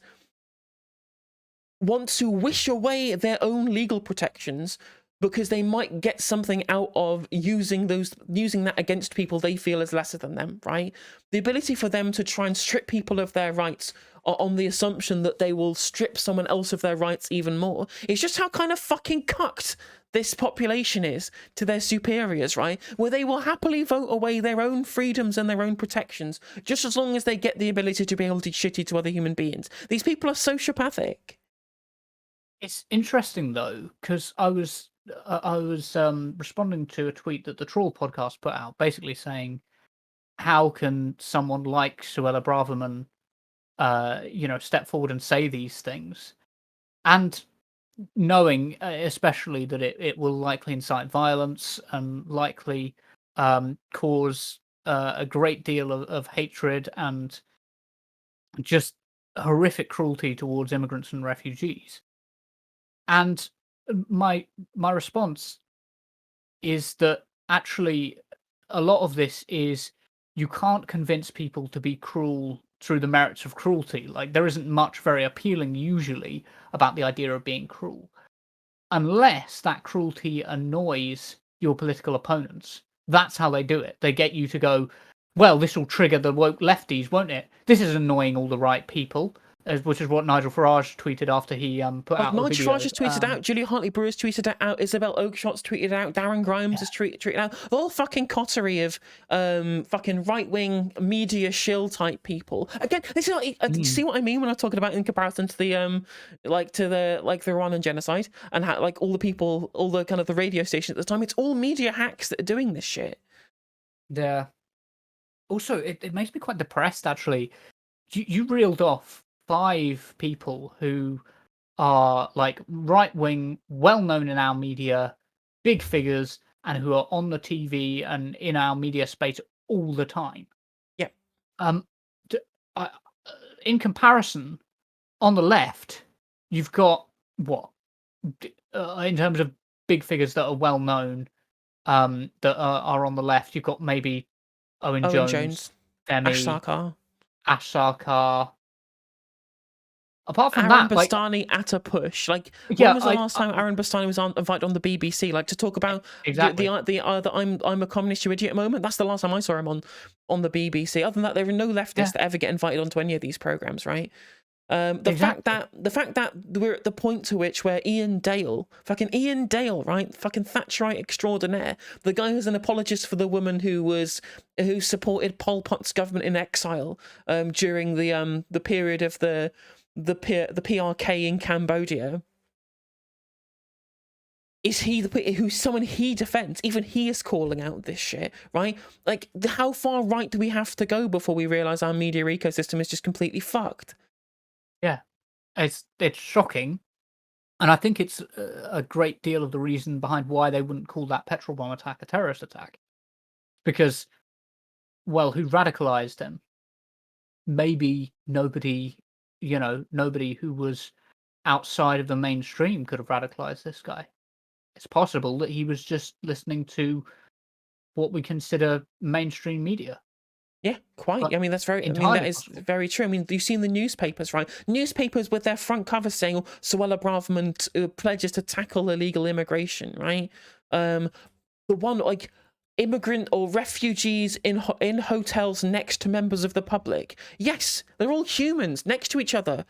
want to wish away their own legal protections because they might get something out of using that against people they feel is lesser than them, right? The ability for them to try and strip people of their rights on the assumption that they will strip someone else of their rights even more. It's just how kind of fucking cucked this population is to their superiors, right? Where they will happily vote away their own freedoms and their own protections, just as long as they get the ability to be able to be shitty to other human beings. These people are sociopathic. It's interesting, though, because I was responding to a tweet that the Trawl podcast put out, basically saying, how can someone like Suella Braverman step forward and say these things, and knowing especially that it will likely incite violence and likely cause a great deal of hatred and just horrific cruelty towards immigrants and refugees. And my response is that actually a lot of this is you can't convince people to be cruel through the merits of cruelty. Like, there isn't much very appealing usually about the idea of being cruel, unless that cruelty annoys your political opponents. That's how they do it. They get you to go, well, this will trigger the woke lefties, won't it? This is annoying all the right people, which is what Nigel Farage tweeted after he put out a Nigel video. Farage has tweeted out, Julia Hartley-Brewer's tweeted out, Isabel Oakeshot's tweeted out, Darren Grimes has tweeted out. The whole fucking coterie of fucking right-wing media shill type people. Again, this is like, see what I mean when I'm talking about in comparison to the the Rwandan genocide and how, like, all the people, all the kind of the radio station at the time. It's all media hacks that are doing this shit. Yeah. Also, it makes me quite depressed, actually. You reeled off 5 people who are like right-wing, well-known in our media, big figures, and who are on the TV and in our media space all the time. Yep. In comparison, on the left, you've got what, in terms of big figures that are well-known, that are on the left, you've got maybe Owen Jones, Femi, Ash Sarkar. Apart from Aaron that, Bastani at a push. Like, when was the last time Aaron Bastani was invited on the BBC, like, to talk about the I'm a communist, you idiot moment? That's the last time I saw him on the BBC. Other than that, there are no leftists that ever get invited onto any of these programs, right? The fact that we're at the point to which where Ian Dale, right, fucking Thatcherite extraordinaire, the guy who's an apologist for the woman who supported Pol Pot's government in exile during the period of the PRK in Cambodia, is who's someone he defends? Even he is calling out this shit, right? Like, how far right do we have to go before we realise our media ecosystem is just completely fucked? Yeah, it's shocking, and I think it's a great deal of the reason behind why they wouldn't call that petrol bomb attack a terrorist attack, because, well, who radicalized him? Maybe nobody who was outside of the mainstream could have radicalized this guy. It's possible that he was just listening to what we consider mainstream media. Yeah, quite. I mean, that is very true. I mean, you've seen the newspapers, right? Newspapers with their front covers saying Suella Braverman pledges to tackle illegal immigration, right? The one, like, immigrant or refugees in hotels next to members of the public. Yes, they're all humans next to each other.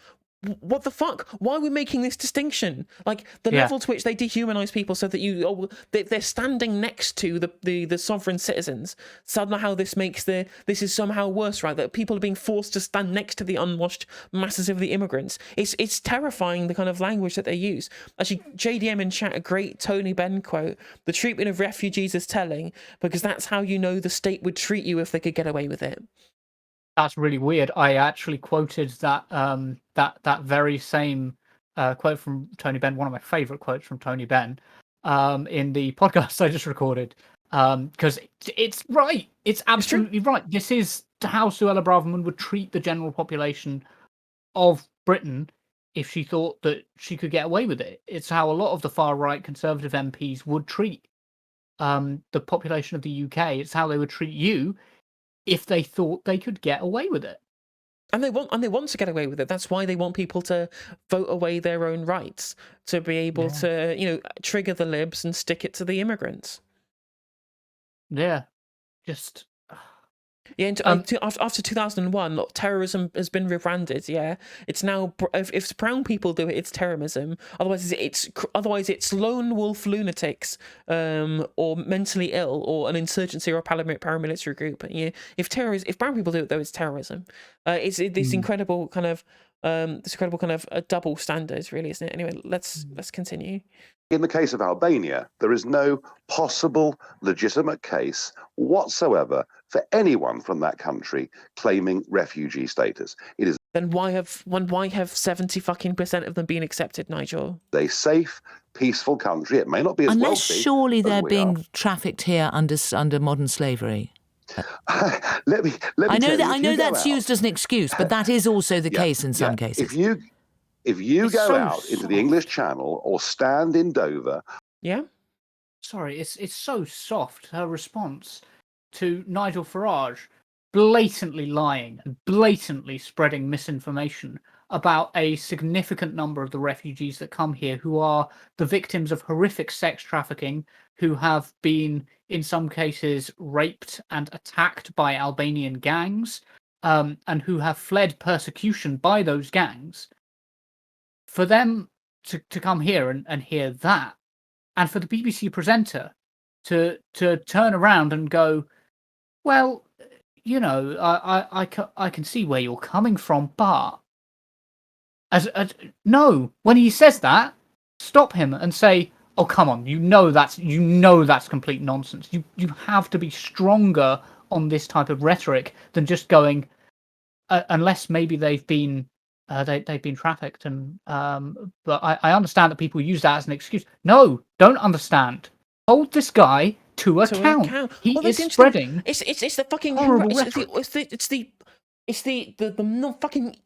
What the fuck? Why are we making this distinction? Like, the level to which they dehumanize people so that they're standing next to the sovereign citizens. Somehow this is somehow worse, right? That people are being forced to stand next to the unwashed masses of the immigrants. It's terrifying, the kind of language that they use. Actually, JDM in chat, a great Tony Benn quote: "The treatment of refugees is telling, because that's how you know the state would treat you if they could get away with it." That's really weird. I actually quoted that that very same quote from Tony Benn, one of my favorite quotes from Tony Benn, in the podcast I just recorded, because it's right. It's absolutely right. This is how Suella Braverman would treat the general population of Britain if she thought that she could get away with it. It's how a lot of the far-right Conservative MPs would treat the population of the UK. It's how they would treat you if they thought they could get away with it. And they want to get away with it. That's why they want people to vote away their own rights, to be able to, trigger the libs and stick it to the immigrants. Yeah, just... Yeah, after 2001, terrorism has been rebranded. Yeah, it's now, if brown people do it, it's terrorism. Otherwise, it's lone wolf lunatics, or mentally ill, or an insurgency or a paramilitary group. Yeah, if brown people do it, though, it's terrorism. It's this incredible kind of a double standard, really, isn't it? Anyway, let's continue. In the case of Albania, there is no possible legitimate case whatsoever for anyone from that country claiming refugee status. It is. Then why have 70% of them been accepted, Nigel? A safe, peaceful country. It may not be as Unless wealthy. Surely they're being trafficked here under modern slavery. let me I know tell you, that's used as an excuse, but that is also the case in some cases. If you go out into the English Channel or stand in Dover. Yeah. Sorry, it's so soft, her response to Nigel Farage blatantly lying and blatantly spreading misinformation about a significant number of the refugees that come here who are the victims of horrific sex trafficking, who have been, in some cases, raped and attacked by Albanian gangs, and who have fled persecution by those gangs. For them to come here and hear that, and for the BBC presenter to turn around and go, well, you know, I can see where you're coming from, but no, when he says that, stop him and say, oh, come on, you know that's complete nonsense. You have to be stronger on this type of rhetoric than just going, unless maybe they've been trafficked, and but I understand that people use that as an excuse. No, don't understand. Hold this guy to account. He is spreading. It's the fucking horrible it's the not fucking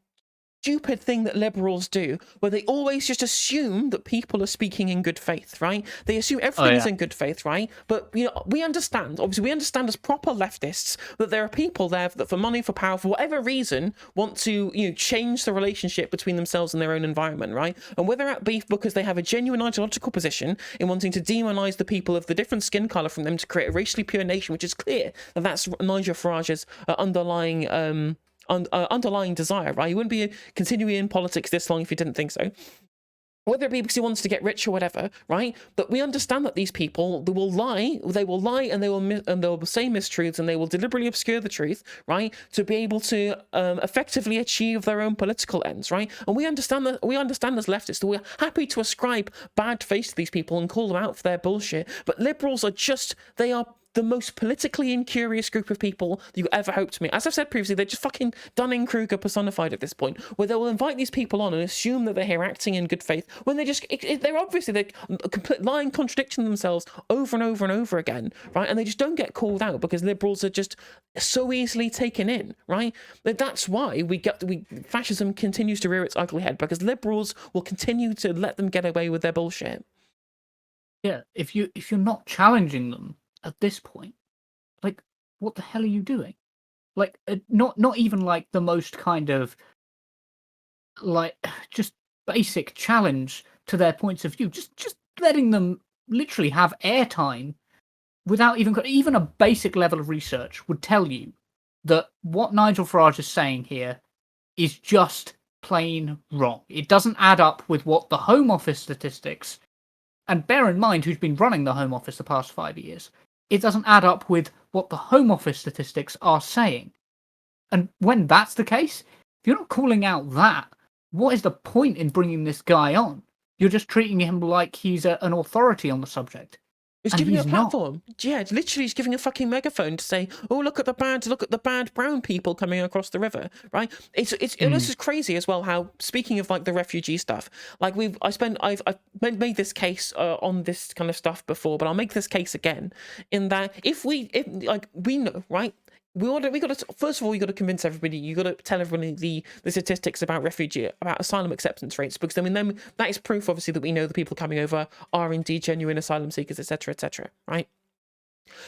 stupid thing that liberals do, where they always just assume that people are speaking in good faith, right? They assume everything is in good faith, right? But you know, we understand as proper leftists that there are people there that for money, for power, for whatever reason, want to change the relationship between themselves and their own environment, right? And whether that be because they have a genuine ideological position in wanting to demonize the people of the different skin color from them to create a racially pure nation, which is clear that that's Nigel Farage's underlying desire, right? He wouldn't be continuing in politics this long if he didn't think so. Whether it be because he wants to get rich or whatever, right? But we understand that these people, they will lie, and they will say mistruths, and they will deliberately obscure the truth, right? To be able to effectively achieve their own political ends, right? And we understand as leftists that we're happy to ascribe bad faith to these people and call them out for their bullshit. But liberals they are the most politically incurious group of people that you ever hope to meet. As I've said previously, they're just fucking Dunning-Kruger personified at this point, where they will invite these people on and assume that they're here acting in good faith, when they're obviously lying, contradicting themselves over and over and over again, right? And they just don't get called out because liberals are just so easily taken in, right? That's why fascism continues to rear its ugly head, because liberals will continue to let them get away with their bullshit. Yeah, if you're not challenging them at this point, like, what the hell are you doing? Like, not even like the most kind of like just basic challenge to their points of view. Just letting them literally have airtime without even a basic level of research would tell you that what Nigel Farage is saying here is just plain wrong. It doesn't add up with what the Home Office statistics, and bear in mind who's been running the Home Office the past 5 years, it doesn't add up with what the Home Office statistics are saying. And when that's the case, if you're not calling out that, what is the point in bringing this guy on? You're just treating him like he's an authority on the subject. It's giving a platform. Not. Yeah, it's literally just giving a fucking megaphone to say, "Oh, look at the bad brown people coming across the river." Right? This is crazy as well. How, speaking of like the refugee stuff, like I've made this case on this kind of stuff before, but I'll make this case again. In that, if we know, right? We got to first of all, you got to convince everybody. You got to tell everybody the statistics about asylum acceptance rates, because I mean, then that is proof, obviously, that we know the people coming over are indeed genuine asylum seekers, etc., right?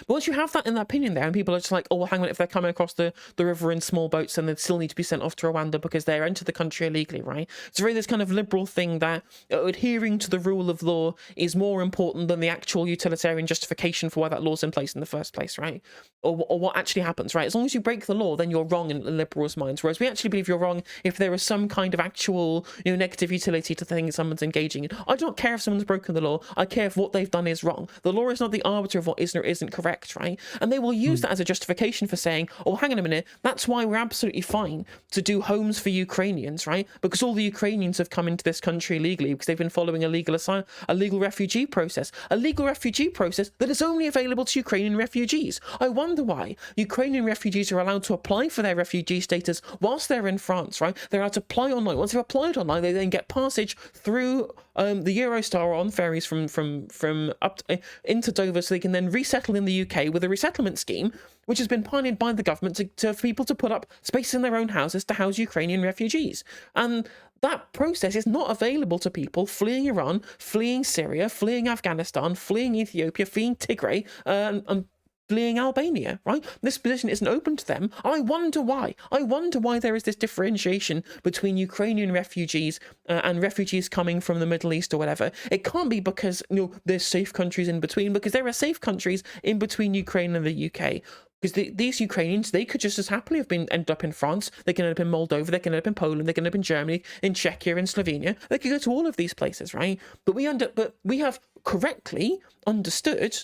But once you have that in that opinion there, and people are just like, oh, well, hang on, if they're coming across the river in small boats, then they still need to be sent off to Rwanda because they're entered the country illegally, right? It's really this kind of liberal thing that adhering to the rule of law is more important than the actual utilitarian justification for why that law's in place in the first place, right? Or what actually happens, right? As long as you break the law, then you're wrong in liberals' minds. Whereas we actually believe you're wrong if there is some kind of actual, negative utility to the thing someone's engaging in. I don't care if someone's broken the law. I care if what they've done is wrong. The law is not the arbiter of what is or isn't incorrect, right? And they will use that as a justification for saying, oh, hang on a minute, that's why we're absolutely fine to do homes for Ukrainians, right? Because all the Ukrainians have come into this country illegally because they've been following a legal refugee process. A legal refugee process that is only available to Ukrainian refugees. I wonder why Ukrainian refugees are allowed to apply for their refugee status whilst they're in France, right? They're allowed to apply online. Once they've applied online, they then get passage through the Eurostar on ferries from up into Dover, so they can then resettle in the UK with a resettlement scheme which has been pioneered by the government to people to put up space in their own houses to house Ukrainian refugees. And that process is not available to people fleeing Iran, fleeing Syria, fleeing Afghanistan, fleeing Ethiopia, fleeing Tigray, and fleeing Albania, right? This position isn't open to them. I wonder why. I wonder why there is this differentiation between Ukrainian refugees and refugees coming from the Middle East or whatever. It can't be because there's safe countries in between, because there are safe countries in between Ukraine and the UK. Because these Ukrainians, they could just as happily have ended up in France. They can end up in Moldova. They can end up in Poland. They can end up in Germany, in Czechia, in Slovenia. They could go to all of these places, right? But we have correctly understood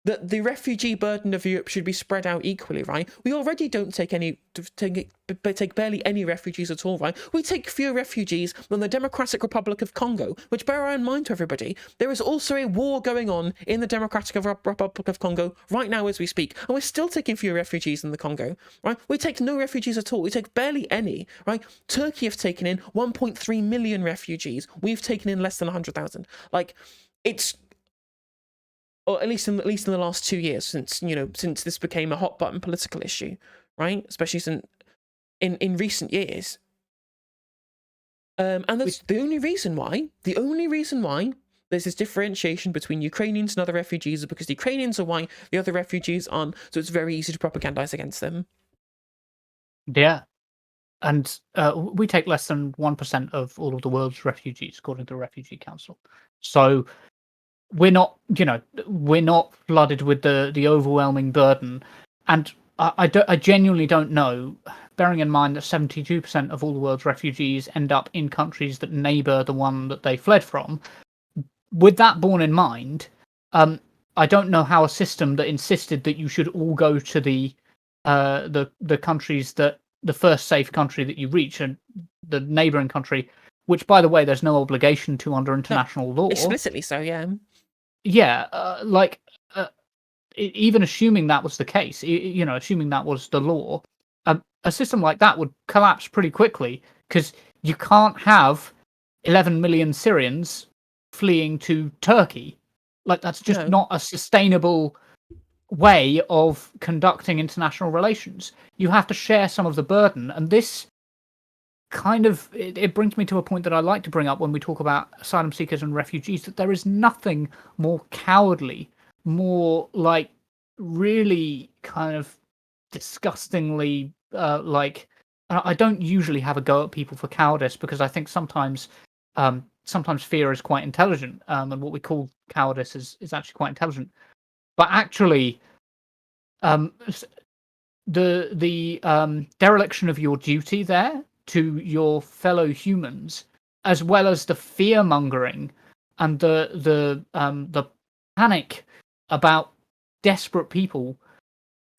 that the refugee burden of Europe should be spread out equally, right? We already don't take barely any refugees at all, right? We take fewer refugees than the Democratic Republic of Congo, which, bear in mind to everybody, there is also a war going on in the Democratic Republic of Congo right now as we speak, and we're still taking fewer refugees than the Congo, right? We take no refugees at all. We take barely any, right? Turkey have taken in 1.3 million refugees. We've taken in less than 100,000. Like, it's... or at least in the last 2 years, since this became a hot button political issue, right? Especially in recent years. And that's the only reason why there's this differentiation between Ukrainians and other refugees is because the Ukrainians are white, the other refugees aren't, so it's very easy to propagandize against them. Yeah. And we take less than 1% of all of the world's refugees, according to the Refugee Council. So we're not flooded with the overwhelming burden, and I genuinely don't know, bearing in mind that 72% of all the world's refugees end up in countries that neighbour the one that they fled from. With that borne in mind, I don't know how a system that insisted that you should all go to the countries that the first safe country that you reach, and the neighbouring country, which, by the way, there's no obligation to under international law. Explicitly so, yeah. Yeah, even assuming that was the case, assuming that was the law, a system like that would collapse pretty quickly, because you can't have 11 million Syrians fleeing to Turkey. Like, that's just not a sustainable way of conducting international relations. You have to share some of the burden, and this kind of it brings me to a point that I like to bring up when we talk about asylum seekers and refugees, that there is nothing more cowardly, more like really kind of disgustingly I don't usually have a go at people for cowardice, because I think sometimes fear is quite intelligent, and what we call cowardice is actually quite intelligent. But actually, the dereliction of your duty there to your fellow humans, as well as the fear mongering and the panic about desperate people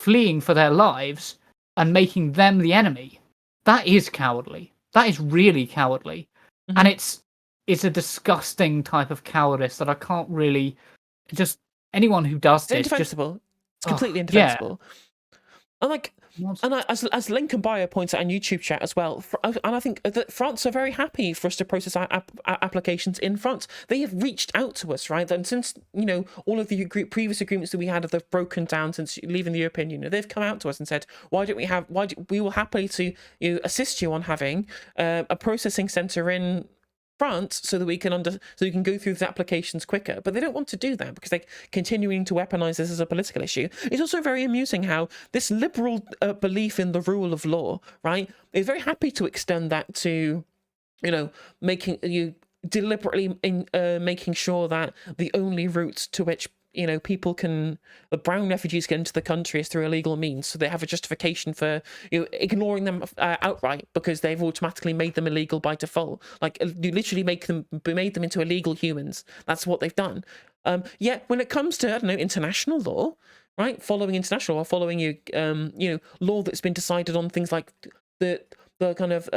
fleeing for their lives and making them the enemy, that is cowardly. That is really cowardly. Mm-hmm. And it's a disgusting type of cowardice that I can't really just anyone who does this indefensible. It's completely indefensible. Yeah. And as Lincoln Bio points out in YouTube chat as well, and I think that France are very happy for us to process our applications in France. They have reached out to us, right? And since all of the previous agreements that we had have broken down since leaving the European Union, they've come out to us and said, we will happily to assist you on having a processing centre in France so that we can go through the applications quicker. But they don't want to do that because they're continuing to weaponize this as a political issue. It's also very amusing how this liberal belief in the rule of law, right, is very happy to extend that to making sure that the only route to which the brown refugees get into the country is through illegal means, so they have a justification for ignoring them outright because they've automatically made them illegal by default. Like, you literally made them into illegal humans. That's what they've done. Yet when it comes to, I don't know, international law, right? Following international law, following law that's been decided on things like the kind of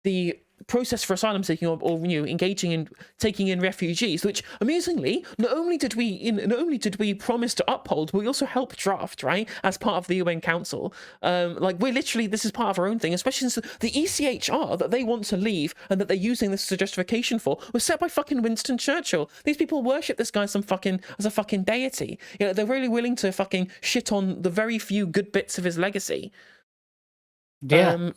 the process for asylum seeking or engaging in taking in refugees, which amusingly not only did we promise to uphold, but we also helped draft, right, as part of the UN Council. Like, we're literally, this is part of our own thing, especially since the ECHR that they want to leave and that they're using this as a justification for was set by fucking Winston Churchill. These people worship this guy as a fucking deity. They're really willing to fucking shit on the very few good bits of his legacy. To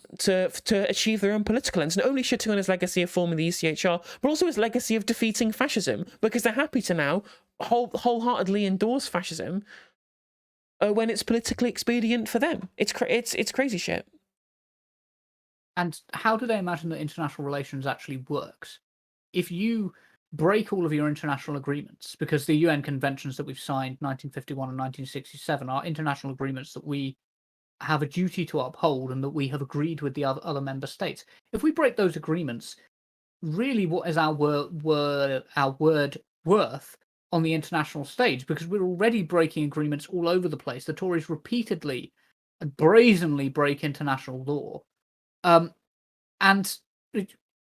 achieve their own political ends. Not only shitting on his legacy of forming the ECHR, but also his legacy of defeating fascism, because they're happy to now wholeheartedly endorse fascism when it's politically expedient for them. It's crazy shit. And how do they imagine that international relations actually works? If you break all of your international agreements, because the UN conventions that we've signed, 1951 and 1967, are international agreements that we have a duty to uphold and that we have agreed with the other member states. If we break those agreements, really, what is our word worth on the international stage? Because we're already breaking agreements all over the place. The Tories repeatedly and brazenly break international law. And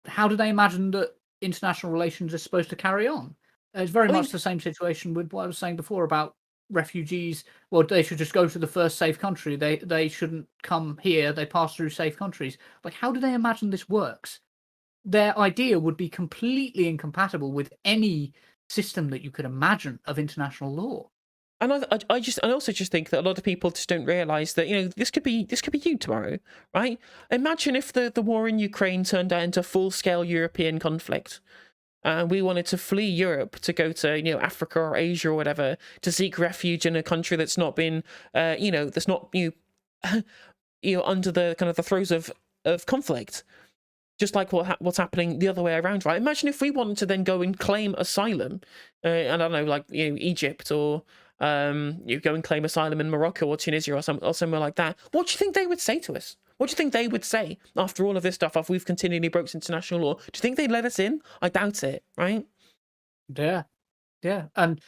how do they imagine that international relations is supposed to carry on? It's very much the same situation with what I was saying before about refugees. Well, they should just go to the first safe country. They shouldn't come here. They pass through safe countries. Like, how do they imagine this works? Their idea would be completely incompatible with any system that you could imagine of international law. And I also just think that a lot of people just don't realise that this could be you tomorrow, right? Imagine if the war in Ukraine turned out into full-scale European conflict. We wanted to flee Europe to go to Africa or Asia or whatever to seek refuge in a country that's not been that's not under the kind of the throes of conflict, just like what's happening the other way around, right? Imagine if we wanted to then go and claim asylum, I don't know, like Egypt, or you go and claim asylum in Morocco or Tunisia or somewhere like that. What do you think they would say to us? What do you think they would say after all of this stuff, after we've continually broken international law? Do you think they'd let us in? I doubt it, right? Yeah. And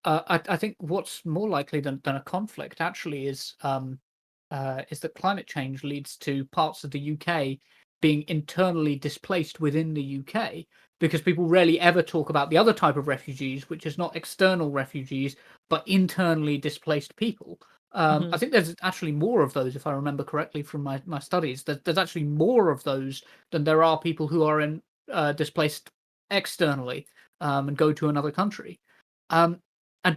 I think what's more likely than a conflict actually is that climate change leads to parts of the UK being internally displaced within the UK, because people rarely ever talk about the other type of refugees, which is not external refugees, but internally displaced people. I think there's actually more of those, if I remember correctly from my studies. There's actually more of those than there are people who are displaced externally and go to another country. And I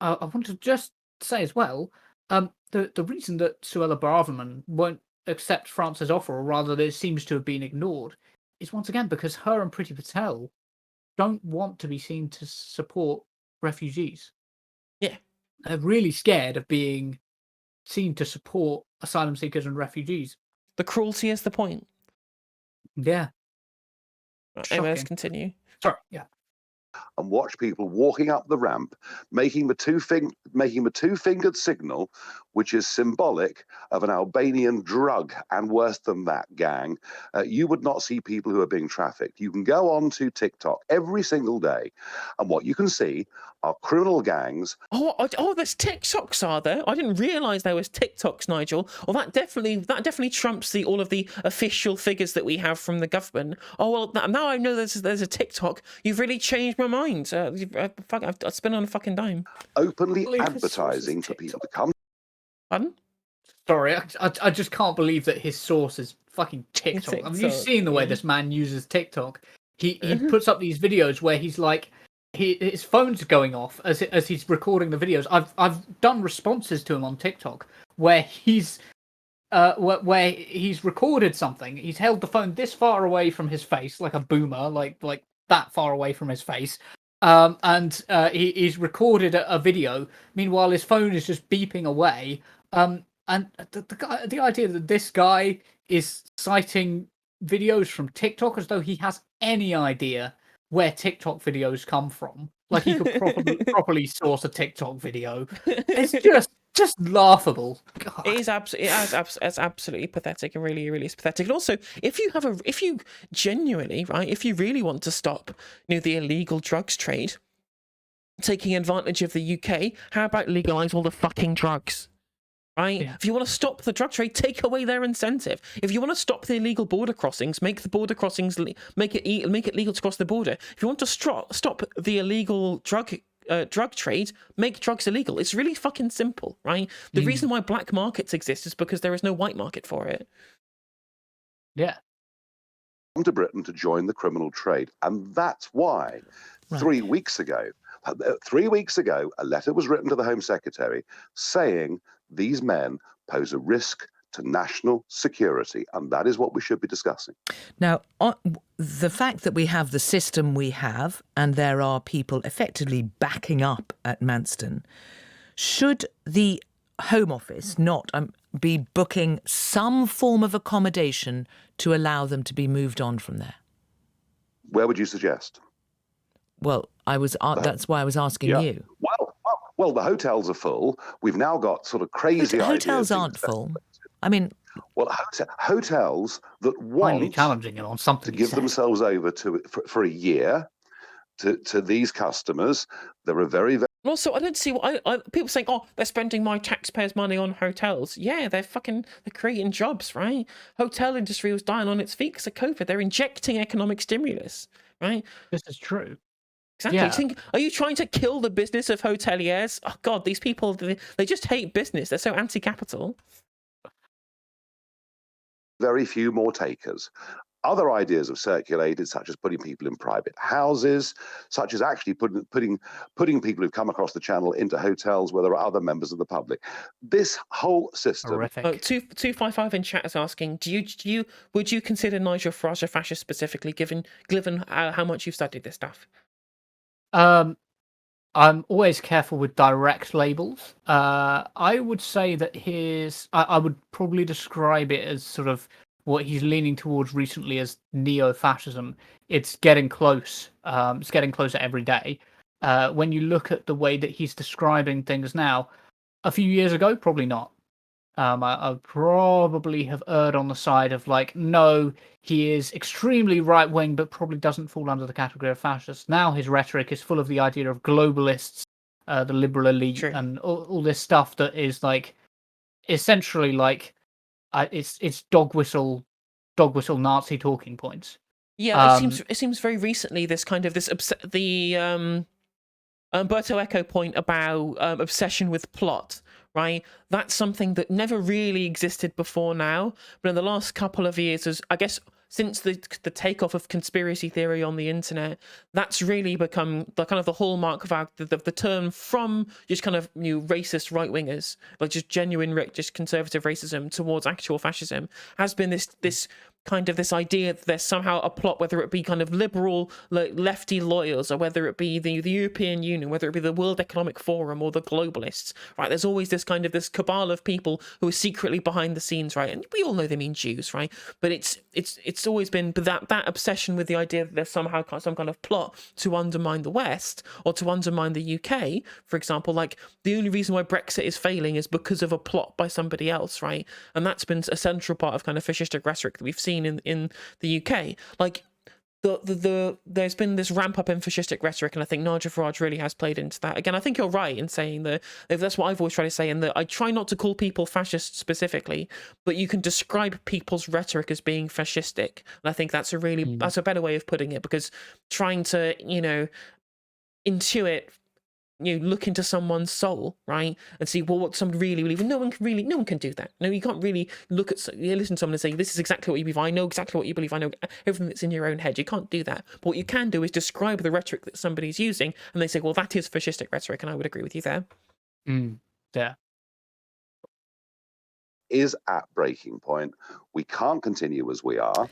want to just say as well, the reason that Suella Braverman won't accept France's offer, or rather that it seems to have been ignored, is once again because her and Priti Patel don't want to be seen to support refugees. Yeah. They're really scared of being seen to support asylum seekers and refugees. The cruelty is the point. Yeah. Anyway, let's continue. Sorry, yeah. And watch people walking up the ramp, making the two-fingered signal, which is symbolic of an Albanian drug and worse than that gang. You would not see people who are being trafficked. You can go on to TikTok every single day, and what you can see are criminal gangs. Oh, there's TikToks, are there? I didn't realise there was TikToks, Nigel. Well, that definitely trumps all of the official figures that we have from the government. Oh well, now I know there's a TikTok. You've really changed my mind. Fuck, I've spent on a fucking dime. Openly advertising for people to come. Pardon? Sorry, I just can't believe that his source is fucking TikTok. I mean, you've seen the way this man uses TikTok. He puts up these videos where he's like, his phone's going off as he's recording the videos. I've done responses to him on TikTok where he's recorded something. He's held the phone this far away from his face, like a boomer, like that far away from his face. And he's recorded a video. Meanwhile, his phone is just beeping away. And the idea that this guy is citing videos from TikTok as though he has any idea where TikTok videos come from, like he could properly source a TikTok video, it's just just laughable. God. It is it's absolutely pathetic. It really, really is pathetic. And also, if you genuinely, right, if you really want to stop, the illegal drugs trade taking advantage of the UK, how about legalize all the fucking drugs? Right? Yeah. If you want to stop the drug trade, take away their incentive. If you want to stop the illegal border crossings, make the border crossings make it legal to cross the border. If you want to stop the illegal drug trade, make drugs illegal. It's really fucking simple, right? The reason why black markets exist is because there is no white market for it. Yeah. Come to Britain to join the criminal trade, and that's why 3 weeks ago, a letter was written to the Home Secretary saying these men pose a risk to national security, and that is what we should be discussing. Now, the fact that we have the system we have, and there are people effectively backing up at Manston, should the Home Office not be booking some form of accommodation to allow them to be moved on from there? Where would you suggest? Well, that's why I was asking you. Well, the hotels are full. We've now got sort of crazy ideas. Hotels aren't full. I mean, well, hotels that want challenging it on something to give themselves over for a year to these customers. There are very also, I don't see what people saying. Oh, they're spending my taxpayers' money on hotels. Yeah, they're creating jobs, right? Hotel industry was dying on its feet because of COVID. They're injecting economic stimulus, right? This is true. Exactly. Yeah. Are you trying to kill the business of hoteliers? Oh God, these people, they just hate business. They're so anti-capital. Very few more takers. Other ideas have circulated, such as putting people in private houses, such as actually putting people who've come across the channel into hotels where there are other members of the public. This whole system. Horrific. 255 in chat is asking, would you consider Nigel Farage a fascist specifically, given how much you've studied this stuff? I'm always careful with direct labels. I would say that I would probably describe it as sort of what he's leaning towards recently as neo-fascism. It's getting close. It's getting closer every day. When you look at the way that he's describing things now, a few years ago, probably not. I would probably have erred on the side of no, he is extremely right-wing, but probably doesn't fall under the category of fascist. Now his rhetoric is full of the idea of globalists, the liberal elite, and all this stuff that is essentially it's dog whistle Nazi talking points. Yeah, it seems very recently the Umberto Eco point about obsession with plot. Right, that's something that never really existed before now, but in the last couple of years, I guess since the takeoff of conspiracy theory on the internet, that's really become the kind of the hallmark of the term from just kind of racist right wingers, like just genuine just conservative racism towards actual fascism, has been this kind of this idea that there's somehow a plot, whether it be kind of liberal lefty lawyers, or whether it be the European Union, whether it be the World Economic Forum or the globalists, right? There's always this kind of this cabal of people who are secretly behind the scenes, right? And we all know they mean Jews, right? But it's always been that obsession with the idea that there's somehow some kind of plot to undermine the West or to undermine the UK, for example. Like the only reason why Brexit is failing is because of a plot by somebody else, right? And that's been a central part of kind of fascistic rhetoric that we've seen in the UK. Like there's been this ramp up in fascistic rhetoric, and I think Nigel Farage really has played into that. Again, I think you're right in saying that that's what I've always tried to say, and that I try not to call people fascist specifically, but you can describe people's rhetoric as being fascistic, and I think that's that's a better way of putting it, because trying to intuit, look into someone's soul, right, and see what someone really believes. No one can do that. No, you can't really listen to someone and say, this is exactly what you believe. I know exactly what you believe. I know everything that's in your own head. You can't do that. But what you can do is describe the rhetoric that somebody's using, and they say, well, that is fascistic rhetoric, and I would agree with you there. Yeah. Is at breaking point. We can't continue as we are,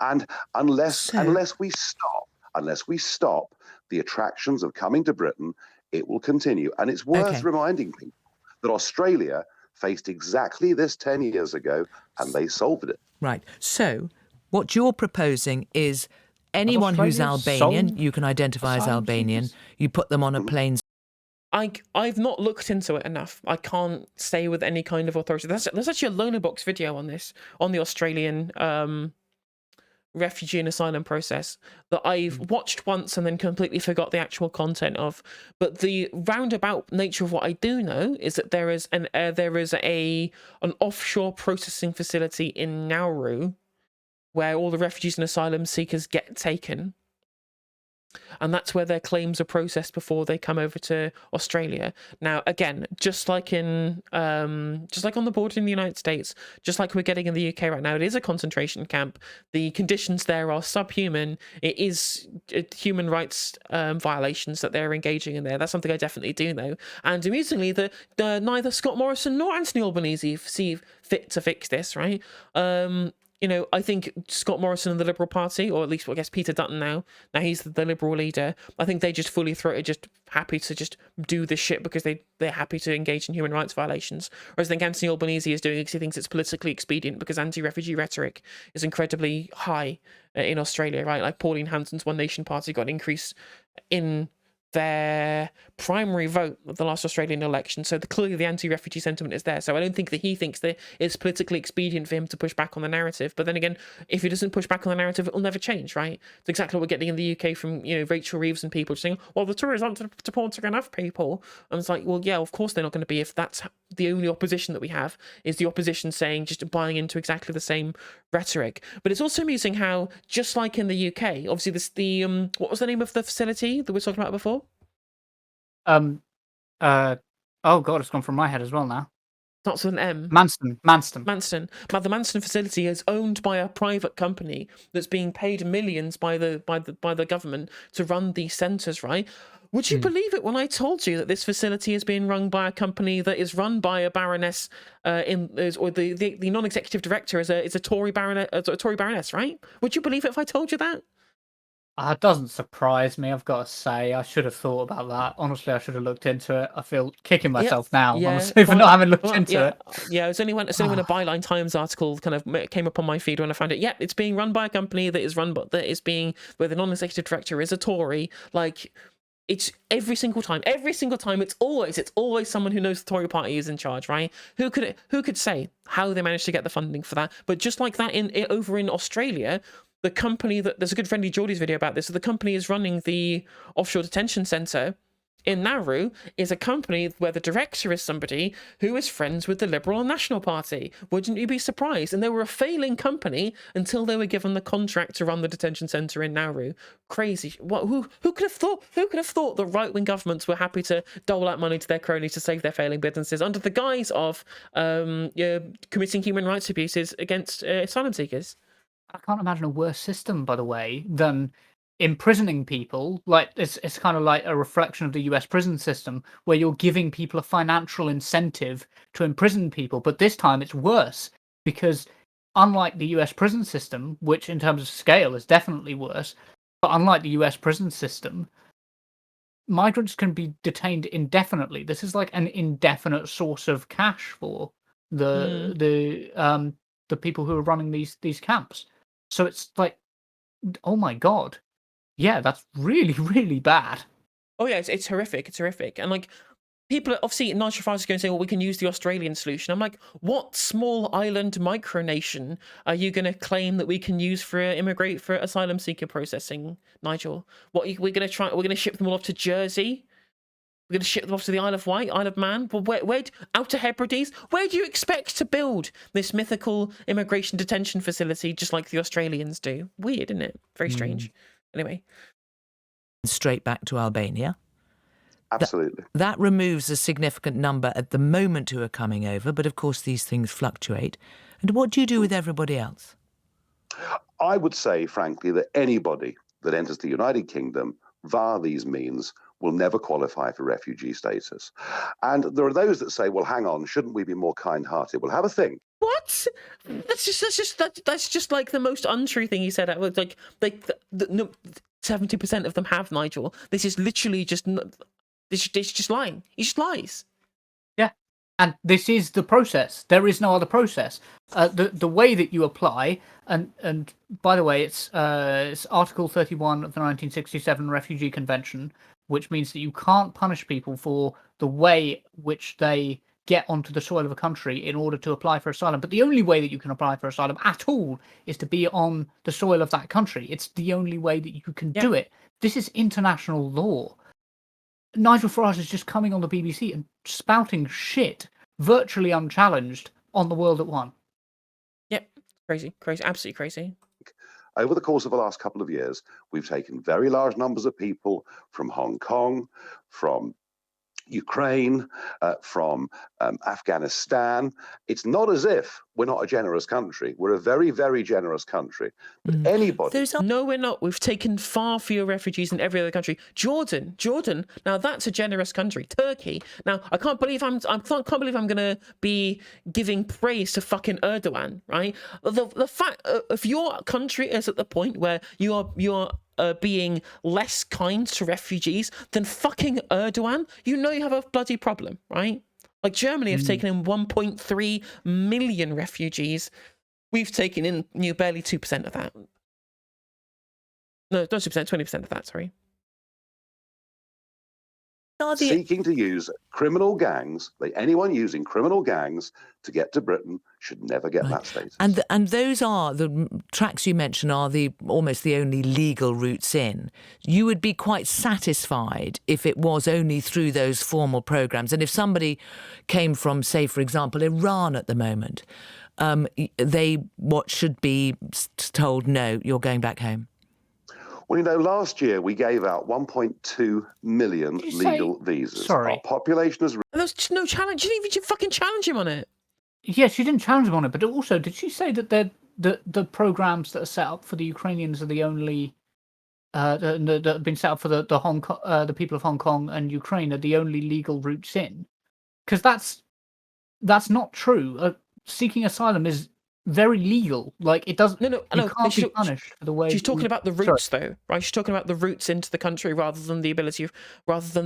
and unless we stop the attractions of coming to Britain, it will continue. And it's worth reminding people that Australia faced exactly this 10 years ago, and they solved it. Right. So what you're proposing is anyone who's Albanian, you can identify as Albanian, you put them on a plane. I've not looked into it enough. I can't say with any kind of authority. There's actually a Loner Box video on this, on the Australian refugee and asylum process, that I've watched once and then completely forgot the actual content of. But the roundabout nature of what I do know is that there is an offshore processing facility in Nauru where all the refugees and asylum seekers get taken. And that's where their claims are processed before they come over to Australia. Now, again, just like on the border in the United States, just like we're getting in the UK right now, it is a concentration camp. The conditions there are subhuman. It is human rights violations that they're engaging in there. That's something I definitely do know. And amusingly, neither Scott Morrison nor Anthony Albanese see fit to fix this, right? I think Scott Morrison and the Liberal Party, or at least, I guess, Peter Dutton now he's the Liberal leader, I think they just fully throated, just happy to just do this shit because they're happy to engage in human rights violations. Whereas I think Anthony Albanese is doing it because he thinks it's politically expedient because anti-refugee rhetoric is incredibly high in Australia, right? Like Pauline Hanson's One Nation Party got an increase in their primary vote of the last Australian election, so clearly the anti-refugee sentiment is there. So I don't think that he thinks that it's politically expedient for him to push back on the narrative. But then again, if he doesn't push back on the narrative, it'll never change, right? It's exactly what we're getting in the UK from Rachel Reeves and people saying, well, the Tories aren't deporting enough people. And it's like, well, yeah, of course they're not going to be, if that's the only opposition that we have, is the opposition saying, just buying into exactly the same rhetoric. But it's also amusing how, just like in the UK, obviously what was the name of the facility that we were talking about before? Oh god, it's gone from my head as well now. Starts with an M. Manston. Now, the Manston facility is owned by a private company that's being paid millions by the government to run these centres, right? Would you believe it when I told you that this facility is being run by a company that is run by a baroness, or the non-executive director is a Tory baroness, right? Would you believe it if I told you that? It doesn't surprise me, I've got to say. I should have thought about that. Honestly, I should have looked into it. I feel kicking myself now, honestly, for not having looked into it. Yeah, it's only when a Byline Times article kind of came up on my feed when I found it. Yeah, it's being run by a company where the non-executive director is a Tory. Like, it's every single time, it's always someone who knows the Tory party is in charge, right? Who could say how they managed to get the funding for that? But just like that over in Australia, the company there's a good Friendly Geordie's video about this. So the company is running the offshore detention centre in Nauru is a company where the director is somebody who is friends with the Liberal and National Party. Wouldn't you be surprised? And they were a failing company until they were given the contract to run the detention centre in Nauru. Crazy. Who could have thought? Who could have thought that right-wing governments were happy to dole out money to their cronies to save their failing businesses under the guise of committing human rights abuses against asylum seekers? I can't imagine a worse system, by the way, than imprisoning people. Like it's kind of like a reflection of the US prison system, where you're giving people a financial incentive to imprison people. But this time it's worse, because unlike the US prison system, which in terms of scale is definitely worse, but unlike the US prison system, migrants can be detained indefinitely. This is like an indefinite source of cash for the people who are running these camps. So it's like, oh my god, yeah, that's really, really bad. Oh yeah, it's horrific. It's horrific. And like, people, obviously, Nigel Farage is going to say, well, we can use the Australian solution. I'm like, what small island micronation are you going to claim that we can use for asylum seeker processing, Nigel? What we're going to try? We're going to ship them all off to Jersey? We're going to ship them off to the Isle of Wight, Isle of Man? Well, where out to Hebrides? Where do you expect to build this mythical immigration detention facility just like the Australians do? Weird, isn't it? Very strange. Anyway. Straight back to Albania. Absolutely. That removes a significant number at the moment who are coming over, but of course these things fluctuate. And what do you do with everybody else? I would say, frankly, that anybody that enters the United Kingdom via these means will never qualify for refugee status. And there are those that say, well, hang on, shouldn't we be more kind-hearted? Well, have a think. What? That's just like the most untrue thing you said. Like 70% of them have, Nigel. This is literally just lying. He just lies. Yeah, and this is the process. There is no other process. The way that you apply, and by the way, it's Article 31 of the 1967 Refugee Convention, which means that you can't punish people for the way which they get onto the soil of a country in order to apply for asylum. But the only way that you can apply for asylum at all is to be on the soil of that country. It's the only way that you can do it. This is international law. Nigel Farage is just coming on the BBC and spouting shit, virtually unchallenged, on the World at One. Yep, crazy, absolutely crazy. Over the course of the last couple of years, we've taken very large numbers of people from Hong Kong, from Ukraine, from Afghanistan. It's not as if we're not a generous country. We're a very, very generous country. But anybody... No, we're not. We've taken far fewer refugees than every other country. Jordan, now that's a generous country. Turkey, now I can't believe I'm going to be giving praise to fucking Erdogan, right? The fact, if your country is at the point where you are being less kind to refugees than fucking Erdogan, you know you have a bloody problem, right? Like Germany have taken in 1.3 million refugees. We've taken in barely 2% of that. No, not 2%, 20% of that, sorry. Seeking to use criminal gangs, anyone using criminal gangs to get to Britain should never get that status. And those are, the tracks you mentioned are almost the only legal routes in. You would be quite satisfied if it was only through those formal programmes. And if somebody came from, say, for example, Iran at the moment, they should be told, no, you're going back home. Well, last year we gave out 1.2 million legal visas. Sorry. Our population has... There's no challenge. You didn't even fucking challenge him on it. Yes, she didn't challenge him on it, but also, did she say that the programs that are set up for the Ukrainians are the only that have been set up for the Hong Kong, the people of Hong Kong and Ukraine are the only legal routes in? Because that's not true. Seeking asylum is very legal. Like, it doesn't. You can't be punished for the way. She's talking about the routes, though, right? She's talking about the routes into the country rather than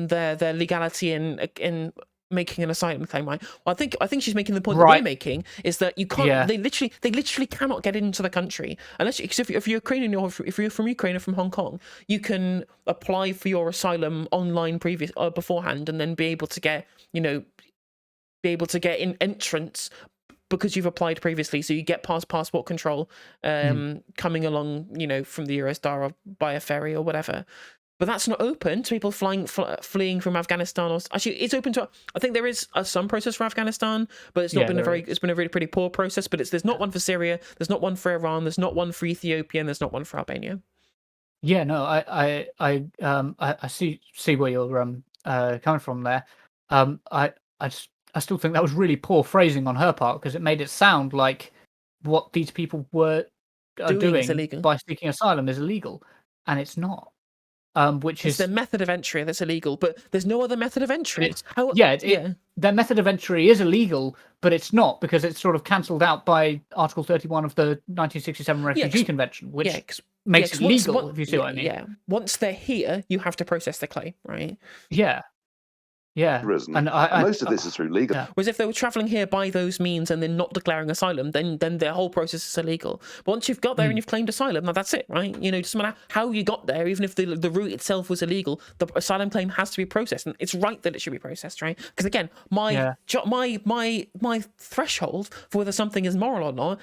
their legality in making an asylum claim, right? Well, I think she's making the point that we're making is that you can't. Yeah. They literally cannot get into the country unless if you're Ukrainian or if you're from Ukraine or from Hong Kong, you can apply for your asylum online beforehand and then be able to get in entrance because you've applied previously, so you get past passport control coming along, from the Eurostar or by a ferry or whatever. But that's not open to people fleeing from Afghanistan. Actually, it's open to. I think there is some process for Afghanistan, but it's not been it's been a really pretty poor process. But there's not one for Syria. There's not one for Iran. There's not one for Ethiopia. And there's not one for Albania. Yeah, no, I see where you're coming from there. I still think that was really poor phrasing on her part because it made it sound like what these people are doing by seeking asylum is illegal, and it's not. It's the method of entry that's illegal, but there's no other method of entry. Their method of entry is illegal, but it's not because it's sort of cancelled out by Article 31 of the 1967 Refugee Convention, which makes it legal, if you see what I mean. Yeah, once they're here, you have to process the claim, right? Yeah. Yeah, and most of this is through legal. Whereas if they were travelling here by those means and then not declaring asylum, then their whole process is illegal. But once you've got there and you've claimed asylum, now that's it, right? It doesn't matter how you got there, even if the route itself was illegal, the asylum claim has to be processed, and it's right that it should be processed, right? Because again, my threshold for whether something is moral or not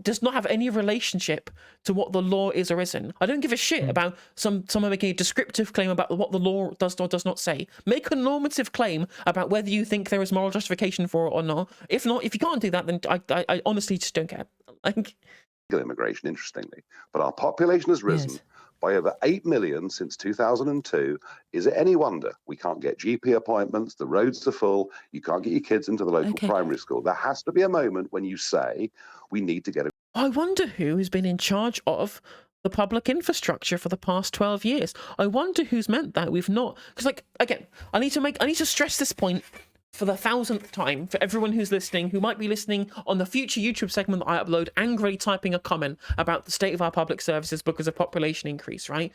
does not have any relationship to what the law is or isn't. I don't give a shit about someone making a descriptive claim about what the law does or does not say. Make a normative claim about whether you think there is moral justification for it or not. If you can't do that, then I honestly just don't care. Immigration, interestingly, but our population has risen by over 8 million since 2002. Is it any wonder we can't get GP appointments? The roads are full. You can't get your kids into the local primary school. There has to be a moment when you say we need to get I wonder who has been in charge of the public infrastructure for the past 12 years. I wonder who's meant that. We've not, because again, I need to stress this point for the 1000th time for everyone who's listening, who might be listening on the future YouTube segment that I upload, angrily typing a comment about the state of our public services because of population increase, right?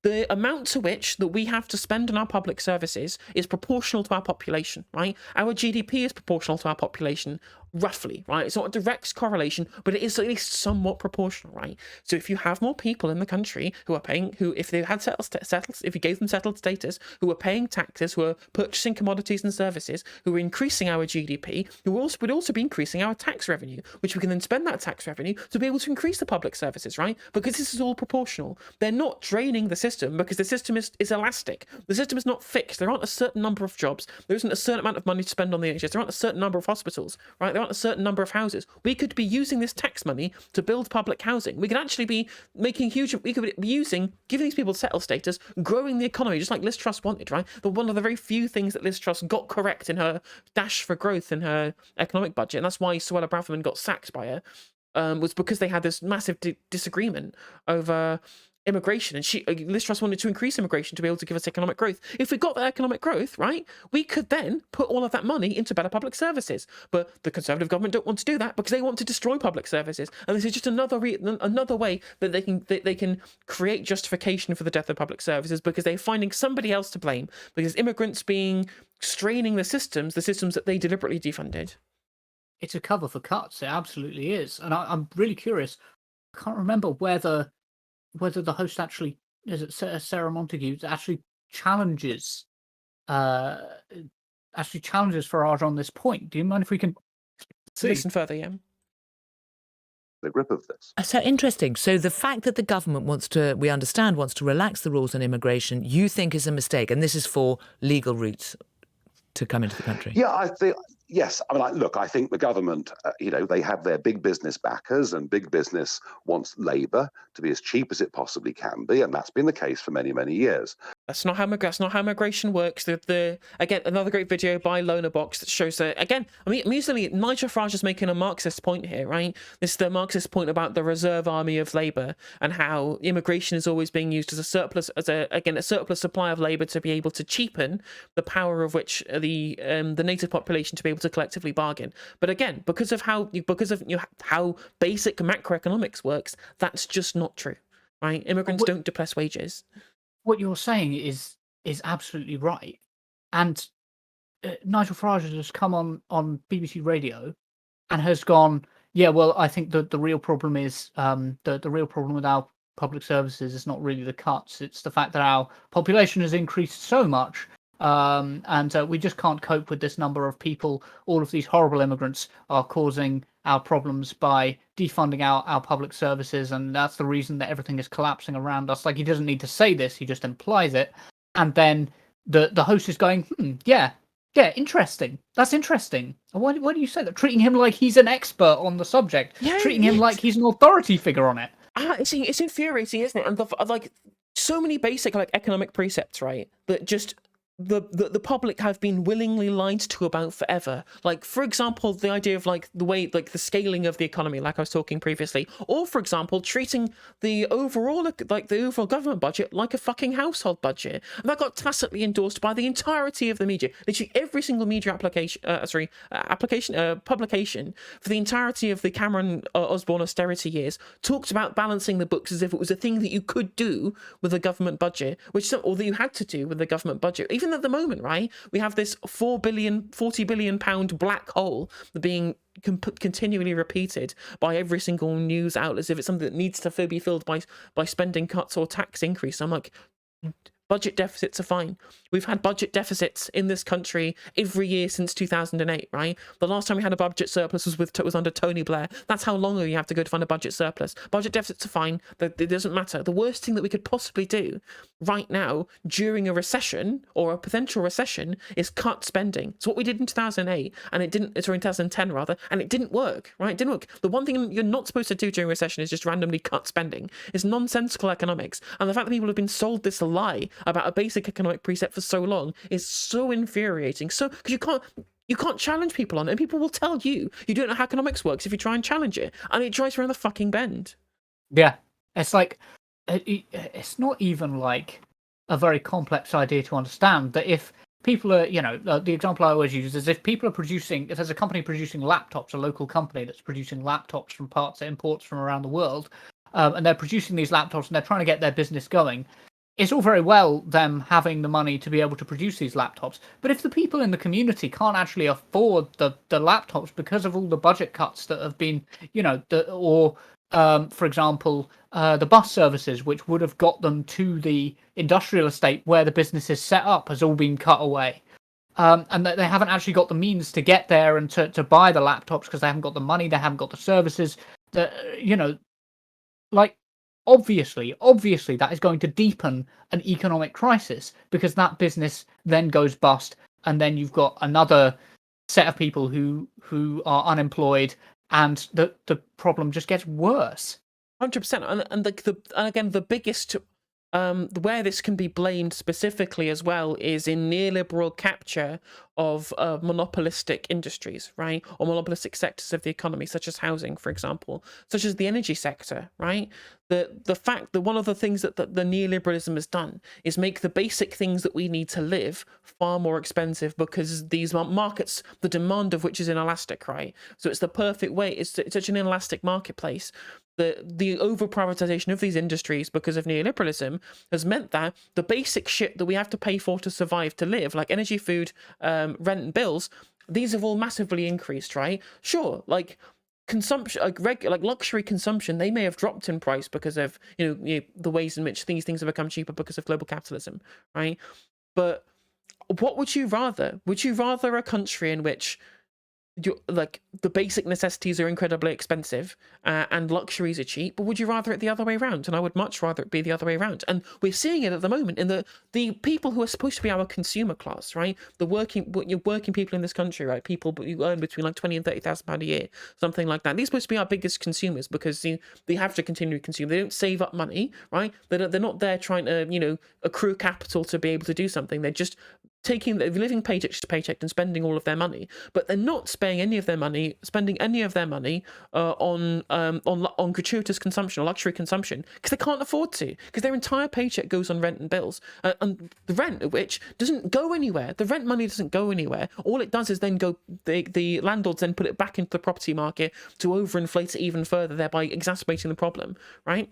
The amount to which that we have to spend on our public services is proportional to our population, right? Our GDP is proportional to our population. roughly, right? It's not a direct correlation, but it is at least somewhat proportional, right? So if you have more people in the country who are paying, who, if they had if you gave them settled status, who are paying taxes, who are purchasing commodities and services, who are increasing our GDP, who would also be increasing our tax revenue, which we can then spend that tax revenue to be able to increase the public services, right? Because this is all proportional. They're not draining the system because the system is elastic. The system is not fixed. There aren't a certain number of jobs. There isn't a certain amount of money to spend on the NHS. There aren't a certain number of hospitals, right? There aren't a certain number of houses. We could be using this tax money to build public housing. We could actually be making huge, we could be using, giving these people settled status, growing the economy, just like Liz Truss wanted, right? One of the very few things that Liz Truss got correct in her dash for growth in her economic budget, and that's why Suella Braverman got sacked by her, was because they had this massive disagreement over immigration, and Liz Truss wanted to increase immigration to be able to give us economic growth. If we got that economic growth, right, we could then put all of that money into better public services. But the Conservative government don't want to do that because they want to destroy public services, and this is just another way that they can create justification for the death of public services, because they're finding somebody else to blame, because immigrants straining the systems that they deliberately defunded. It's a cover for cuts. It absolutely is, and I'm really curious. I can't remember whether the host actually, is it Sarah Montague, actually challenges Farage on this point. Do you mind if we can listen further? Yeah. The grip of this. So interesting. So the fact that the government wants to relax the rules on immigration, you think is a mistake, and this is for legal routes to come into the country? Yeah, I think. Yes, I mean, look, I think the government, they have their big business backers, and big business wants labour to be as cheap as it possibly can be, and that's been the case for many, many years. That's not how migration works. Again, another great video by Lonerbox that shows that, again, I mean, amusingly, Nigel Farage is making a Marxist point here, right? This is the Marxist point about the reserve army of labour, and how immigration is always being used as a surplus, a surplus supply of labour to be able to cheapen the power of which the native population to be able to collectively bargain. But again, because of how basic macroeconomics works, that's just not true, right? Immigrants don't depress wages. What you're saying is absolutely right, and Nigel Farage has come on BBC Radio and has gone, yeah, well, I think that the real problem is the real problem with our public services is not really the cuts; it's the fact that our population has increased so much. And we just can't cope with this number of people. All of these horrible immigrants are causing our problems by defunding our public services, and that's the reason that everything is collapsing around us. Like, he doesn't need to say this, he just implies it. And then the host is going, yeah, interesting. That's interesting. Why do you say that? Treating him like he's an expert on the subject, treating him like he's an authority figure on it. It's infuriating, isn't it? And like so many basic economic precepts, right? That just the public have been willingly lied to about forever. Like, for example, the idea of the way the scaling of the economy, like I was talking previously, or for example, treating the overall government budget like a fucking household budget. And that got tacitly endorsed by the entirety of the media. Literally every single media publication for the entirety of the Cameron Osborne austerity years talked about balancing the books as if it was a thing that you could do with a government budget, or that you had to do with the government budget. Even at the moment, right, we have this 40 billion pound black hole being continually repeated by every single news outlet as if it's something that needs to be filled by spending cuts or tax increase. I'm like, budget deficits are fine. We've had budget deficits in this country every year since 2008, right? The last time we had a budget surplus was under Tony Blair. That's how long you have to go to find a budget surplus. Budget deficits are fine. It doesn't matter. The worst thing that we could possibly do right now during a recession or a potential recession is cut spending. It's what we did in 2008, and in 2010 rather, and it didn't work, right? It didn't work. The one thing you're not supposed to do during a recession is just randomly cut spending. It's nonsensical economics, and the fact that people have been sold this lie about a basic economic precept for so long is so infuriating. So, because you can't challenge people on it, and people will tell you don't know how economics works if you try and challenge it, and it drives around the fucking bend. Yeah, it's like it's not even like a very complex idea to understand. That if people are, the example I always use is if there's a company producing laptops, a local company that's producing laptops from parts it imports from around the world, and they're producing these laptops and they're trying to get their business going. it's all very well them having the money to be able to produce these laptops, but if the people in the community can't actually afford the laptops because of all the budget cuts that have been, for example, the bus services, which would have got them to the industrial estate where the business is set up, has all been cut away. And that they haven't actually got the means to get there and to buy the laptops because they haven't got the money, they haven't got the services. Obviously that is going to deepen an economic crisis because that business then goes bust, and then you've got another set of people who are unemployed, and the problem just gets worse. 100%. And again, the biggest where this can be blamed specifically as well is in neoliberal capture of monopolistic industries, right? Or monopolistic sectors of the economy, such as housing, for example, such as the energy sector, right? The fact that one of the things that the neoliberalism has done is make the basic things that we need to live far more expensive because these markets, the demand of which is inelastic, right? So it's the perfect way. It's such an inelastic marketplace. The over-privatization of these industries because of neoliberalism has meant that the basic shit that we have to pay for to survive, to live, like energy, food, rent and bills, these have all massively increased, right? Sure, like consumption, like luxury consumption, they may have dropped in price because of the ways in which these things have become cheaper because of global capitalism, right? But what would you rather? Would you rather a country in which like the basic necessities are incredibly expensive and luxuries are cheap, but would you rather it the other way around? And I would much rather it be the other way around. And we're seeing it at the moment in the people who are supposed to be our consumer class, right? The working people in this country, right? People who earn between like £20,000 and £30,000 a year, something like that. These are supposed to be our biggest consumers because they have to continue to consume. They don't save up money, right? They're not there trying to accrue capital to be able to do something. They're just living paycheck to paycheck and spending all of their money, but they're not spending any of their money on gratuitous consumption or luxury consumption because they can't afford to, because their entire paycheck goes on rent and bills, and the rent of which doesn't go anywhere. The rent money doesn't go anywhere. All it does is then go, the landlords then put it back into the property market to overinflate it even further, thereby exacerbating the problem, right?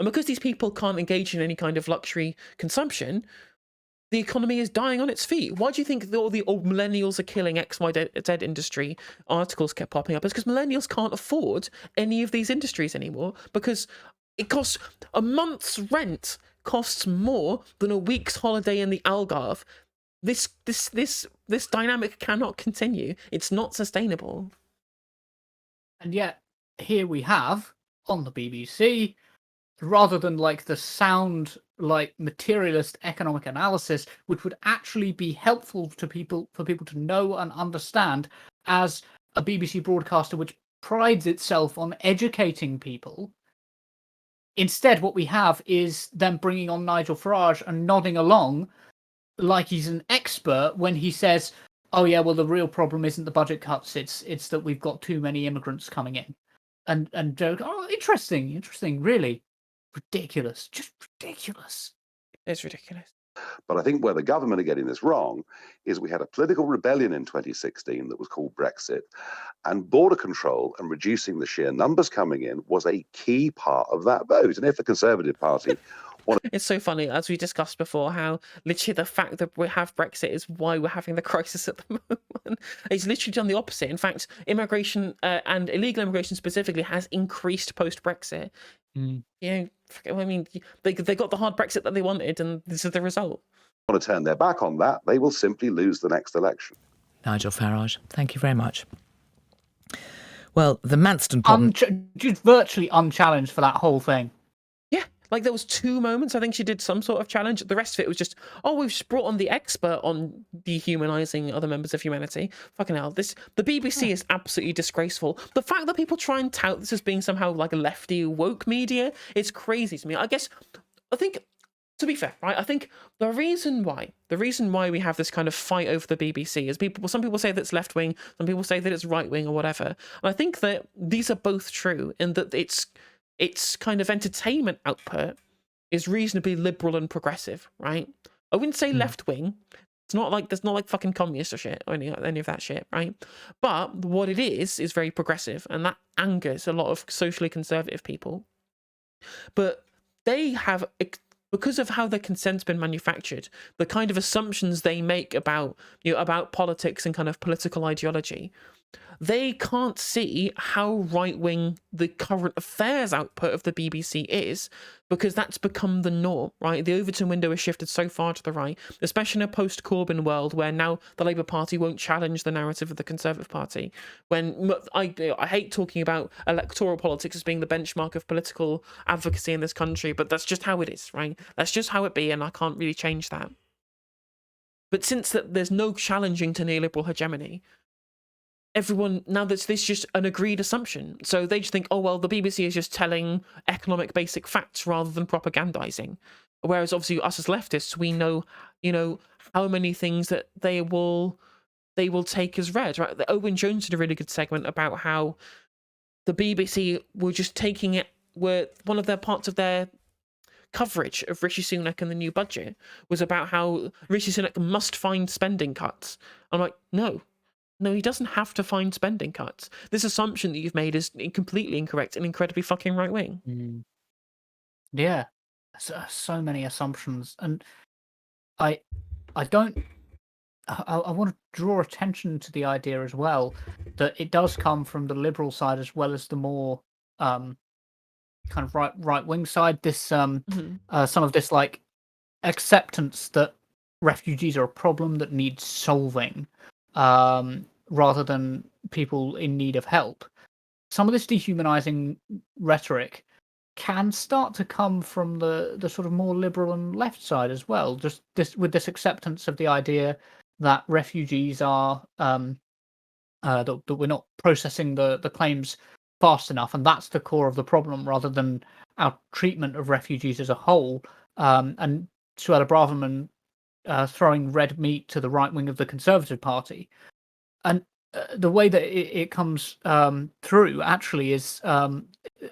And because these people can't engage in any kind of luxury consumption, the economy is dying on its feet. Why do you think all the old millennials are killing XYZ industry articles kept popping up? It's because millennials can't afford any of these industries anymore because it costs a month's rent costs more than a week's holiday in the Algarve. This dynamic cannot continue. It's not sustainable. And yet here we have on the BBC, rather than like the sound, like materialist economic analysis, which would actually be helpful to people, for people to know and understand, as a BBC broadcaster which prides itself on educating people. Instead, what we have is them bringing on Nigel Farage and nodding along like he's an expert when he says, oh yeah, well, the real problem isn't the budget cuts, it's that we've got too many immigrants coming in. And joke, oh, interesting, really. Ridiculous, just ridiculous. It's ridiculous. But I think where the government are getting this wrong is we had a political rebellion in 2016 that was called Brexit, and border control and reducing the sheer numbers coming in was a key part of that vote. And if the Conservative Party it's so funny, as we discussed before, how literally the fact that we have Brexit is why we're having the crisis at the moment. It's literally done the opposite. In fact, immigration and illegal immigration specifically has increased post-Brexit. I mean, they got the hard Brexit that they wanted, and this is the result. Want to turn their back on that, they will simply lose the next election. Nigel Farage, thank you very much. Well, the Manston just virtually unchallenged for that whole thing. Like, there was 2 moments, I think she did some sort of challenge. The rest of it was just, oh, we've just brought on the expert on dehumanising other members of humanity. Fucking hell. The BBC is absolutely disgraceful. The fact that people try and tout this as being somehow like a lefty woke media, it's crazy to me. I think, to be fair, right, I think the reason why we have this kind of fight over the BBC is some people say that it's left-wing, some people say that it's right-wing or whatever. And I think that these are both true in that its kind of entertainment output is reasonably liberal and progressive, right? I wouldn't say left wing. It's not like there's not like fucking communist or shit or any of that shit, right? But what it is very progressive, and that angers a lot of socially conservative people. But they have because of how the consent's been manufactured, the kind of assumptions they make about about politics and kind of political ideology, they can't see how right-wing the current affairs output of the BBC is, because that's become the norm, right? The Overton window has shifted so far to the right, especially in a post-Corbyn world where now the Labour Party won't challenge the narrative of the Conservative Party. When I hate talking about electoral politics as being the benchmark of political advocacy in this country, but that's just how it is, right? That's just how it be, and I can't really change that. But since there's no challenging to neoliberal hegemony, everyone, now that's this just an agreed assumption. So they just think, oh, well, the BBC is just telling economic basic facts rather than propagandizing. Whereas obviously us as leftists, we know, how many things that they will take as read, right? Owen Jones did a really good segment about how the BBC were just taking it, were one of their parts of their coverage of Rishi Sunak and the new budget was about how Rishi Sunak must find spending cuts. I'm like, no, he doesn't have to find spending cuts. This assumption that you've made is completely incorrect and incredibly fucking right-wing. Yeah. So many assumptions. And I want to draw attention to the idea as well that it does come from the liberal side as well as the more kind of right-wing side. This some of this like acceptance that refugees are a problem that needs solving, rather than people in need of help. Some of this dehumanizing rhetoric can start to come from the sort of more liberal and left side as well. Just with this acceptance of the idea that refugees are that we're not processing the claims fast enough, and that's the core of the problem, rather than our treatment of refugees as a whole. And Suella Braverman throwing red meat to the right wing of the Conservative Party, and the way that it comes through actually is a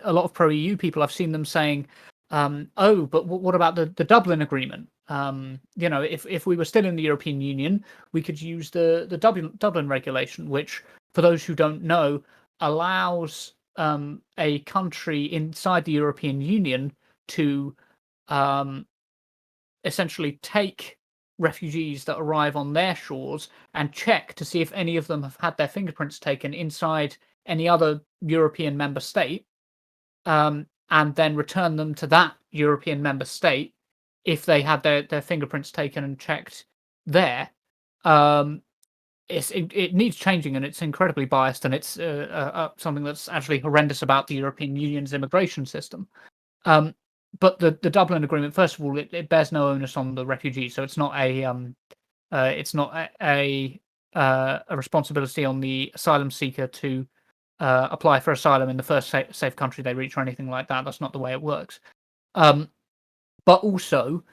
lot of pro-EU people. I've seen them saying, "Oh, but what about the Dublin Agreement? If we were still in the European Union, we could use the Dublin regulation, which, for those who don't know, allows a country inside the European Union to essentially take refugees that arrive on their shores and check to see if any of them have had their fingerprints taken inside any other European member state, and then return them to that European member state if they had their fingerprints taken and checked there." It needs changing, and it's incredibly biased, and it's something that's actually horrendous about the European Union's immigration system. But the Dublin Agreement, first of all, it bears no onus on the refugees, so it's not a responsibility on the asylum seeker to apply for asylum in the first safe country they reach or anything like that. That's not the way it works. But also,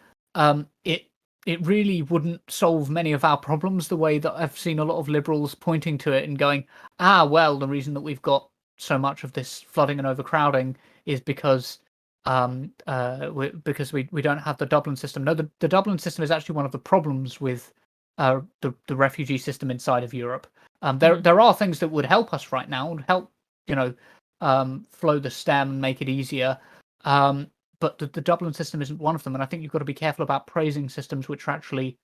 it really wouldn't solve many of our problems the way that I've seen a lot of liberals pointing to it and going, well, the reason that we've got so much of this flooding and overcrowding is because we don't have the Dublin system. No, the Dublin system is actually one of the problems with the refugee system inside of Europe. There are things that would help us right now, and help flow the stem and make it easier. But the Dublin system isn't one of them, and I think you've got to be careful about praising systems which are actually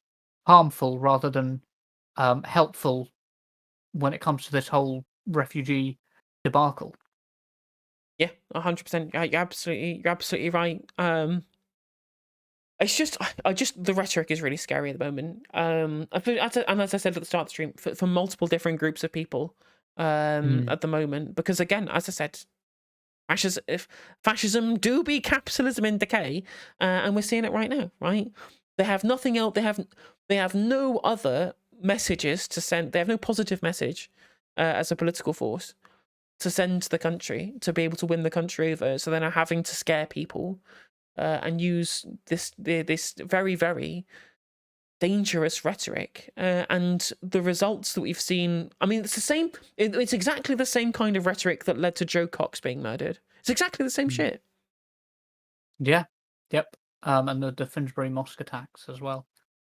harmful rather than helpful when it comes to this whole refugee debacle. Yeah, 100%. You're absolutely right. It's just, the rhetoric is really scary at the moment. And as I said at the start of the stream, for multiple different groups of people at the moment, because again, as I said, fascism do be capitalism in decay, and we're seeing it right now, right? They have nothing else. They have no other messages to send. They have no positive message as a political force to send to the country to be able to win the country over. So they're now having to scare people and use this very, very dangerous rhetoric, and the results that we've seen. I mean, it's the same. It's exactly the same kind of rhetoric that led to Joe Cox being murdered. It's exactly the same shit. Yeah. Yep. And the Finsbury Mosque attacks as well.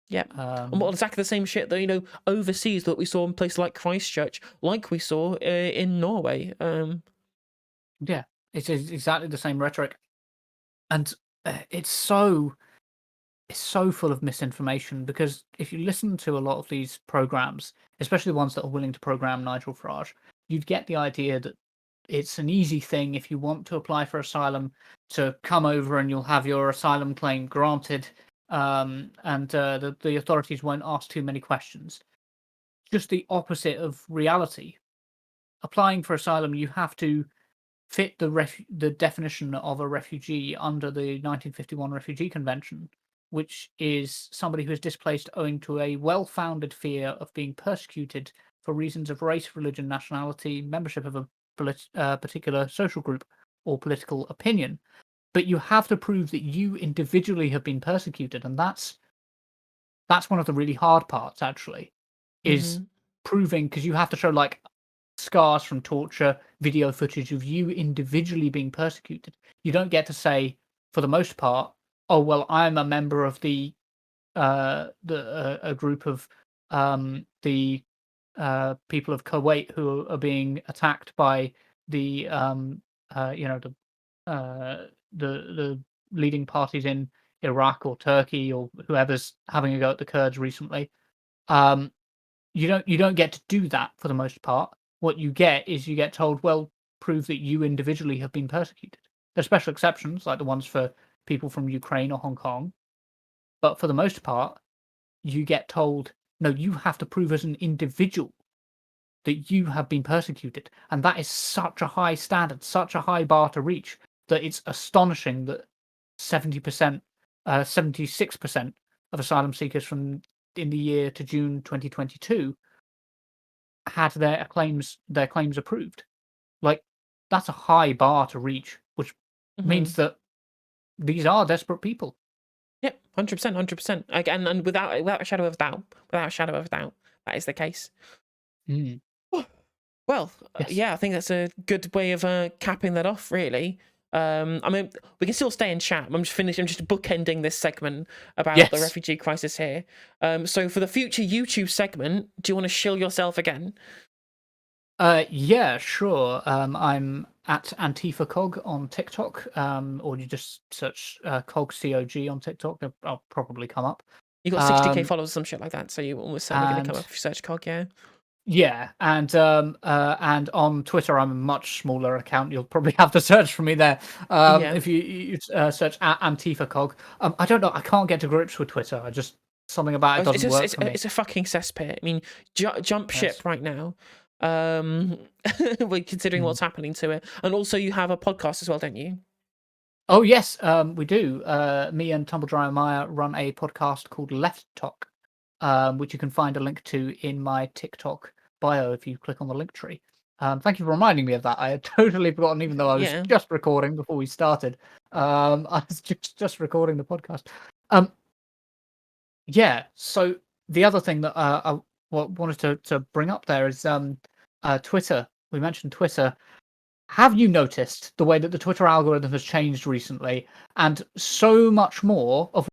Yep. And exactly the same shit that overseas that we saw in places like Christchurch, like we saw in Norway. Yeah, it's exactly the same rhetoric, and it's so is so full of misinformation, because if you listen to a lot of these programs, especially the ones that are willing to program Nigel Farage, you'd get the idea that it's an easy thing if you want to apply for asylum to come over and you'll have your asylum claim granted, and the authorities won't ask too many questions. Just the opposite of reality. Applying for asylum, you have to fit the definition of a refugee under the 1951 Refugee Convention, which is somebody who is displaced owing to a well-founded fear of being persecuted for reasons of race, religion, nationality, membership of a particular social group, or political opinion. But you have to prove that you individually have been persecuted, and that's one of the really hard parts, actually, is proving, because you have to show like scars from torture, video footage of you individually being persecuted. You don't get to say, for the most part, oh well, I'm a member of a group of the people of Kuwait who are being attacked by the the leading parties in Iraq or Turkey or whoever's having a go at the Kurds recently. You don't get to do that for the most part. What you get is you get told, well, prove that you individually have been persecuted. There are special exceptions, like the ones for people from Ukraine or Hong Kong. But for the most part, you get told, no, you have to prove as an individual that you have been persecuted. And that is such a high standard, such a high bar to reach, that it's astonishing that 76% of asylum seekers in the year to June 2022 had their claims approved. Like, that's a high bar to reach, which means that these are desperate people. Yep, 100%, 100%. Again, and without a shadow of doubt, that is the case. Well, yes. Yeah, I think that's a good way of capping that off, really. I mean, we can still stay in chat. I'm just bookending this segment about the refugee crisis here. So for the future YouTube segment, do you want to shill yourself again? Yeah, sure. I'm at AntifaCog on TikTok, or you just search COG COG on TikTok. I'll probably come up. You got 60k followers or some shit like that, so you're almost certainly going to come up if you search COG, yeah. Yeah, and on Twitter I'm a much smaller account. You'll probably have to search for me there. If you search at AntifaCog. I don't know. I can't get to grips with Twitter. Something about it doesn't work for me. It's a fucking cesspit. I mean, jump ship right now. We're considering what's happening to it, and also you have a podcast as well, don't you? Oh yes, we do. Me and Tumbledryer Maya run a podcast called Left Talk, which you can find a link to in my TikTok bio if you click on the link tree. Thank you for reminding me of that. I had totally forgotten, even though I was just recording before we started. I was just recording the podcast. Yeah. So the other thing that I wanted to bring up there is Twitter. We mentioned Twitter. Have you noticed the way that the Twitter algorithm has changed recently, and so much more of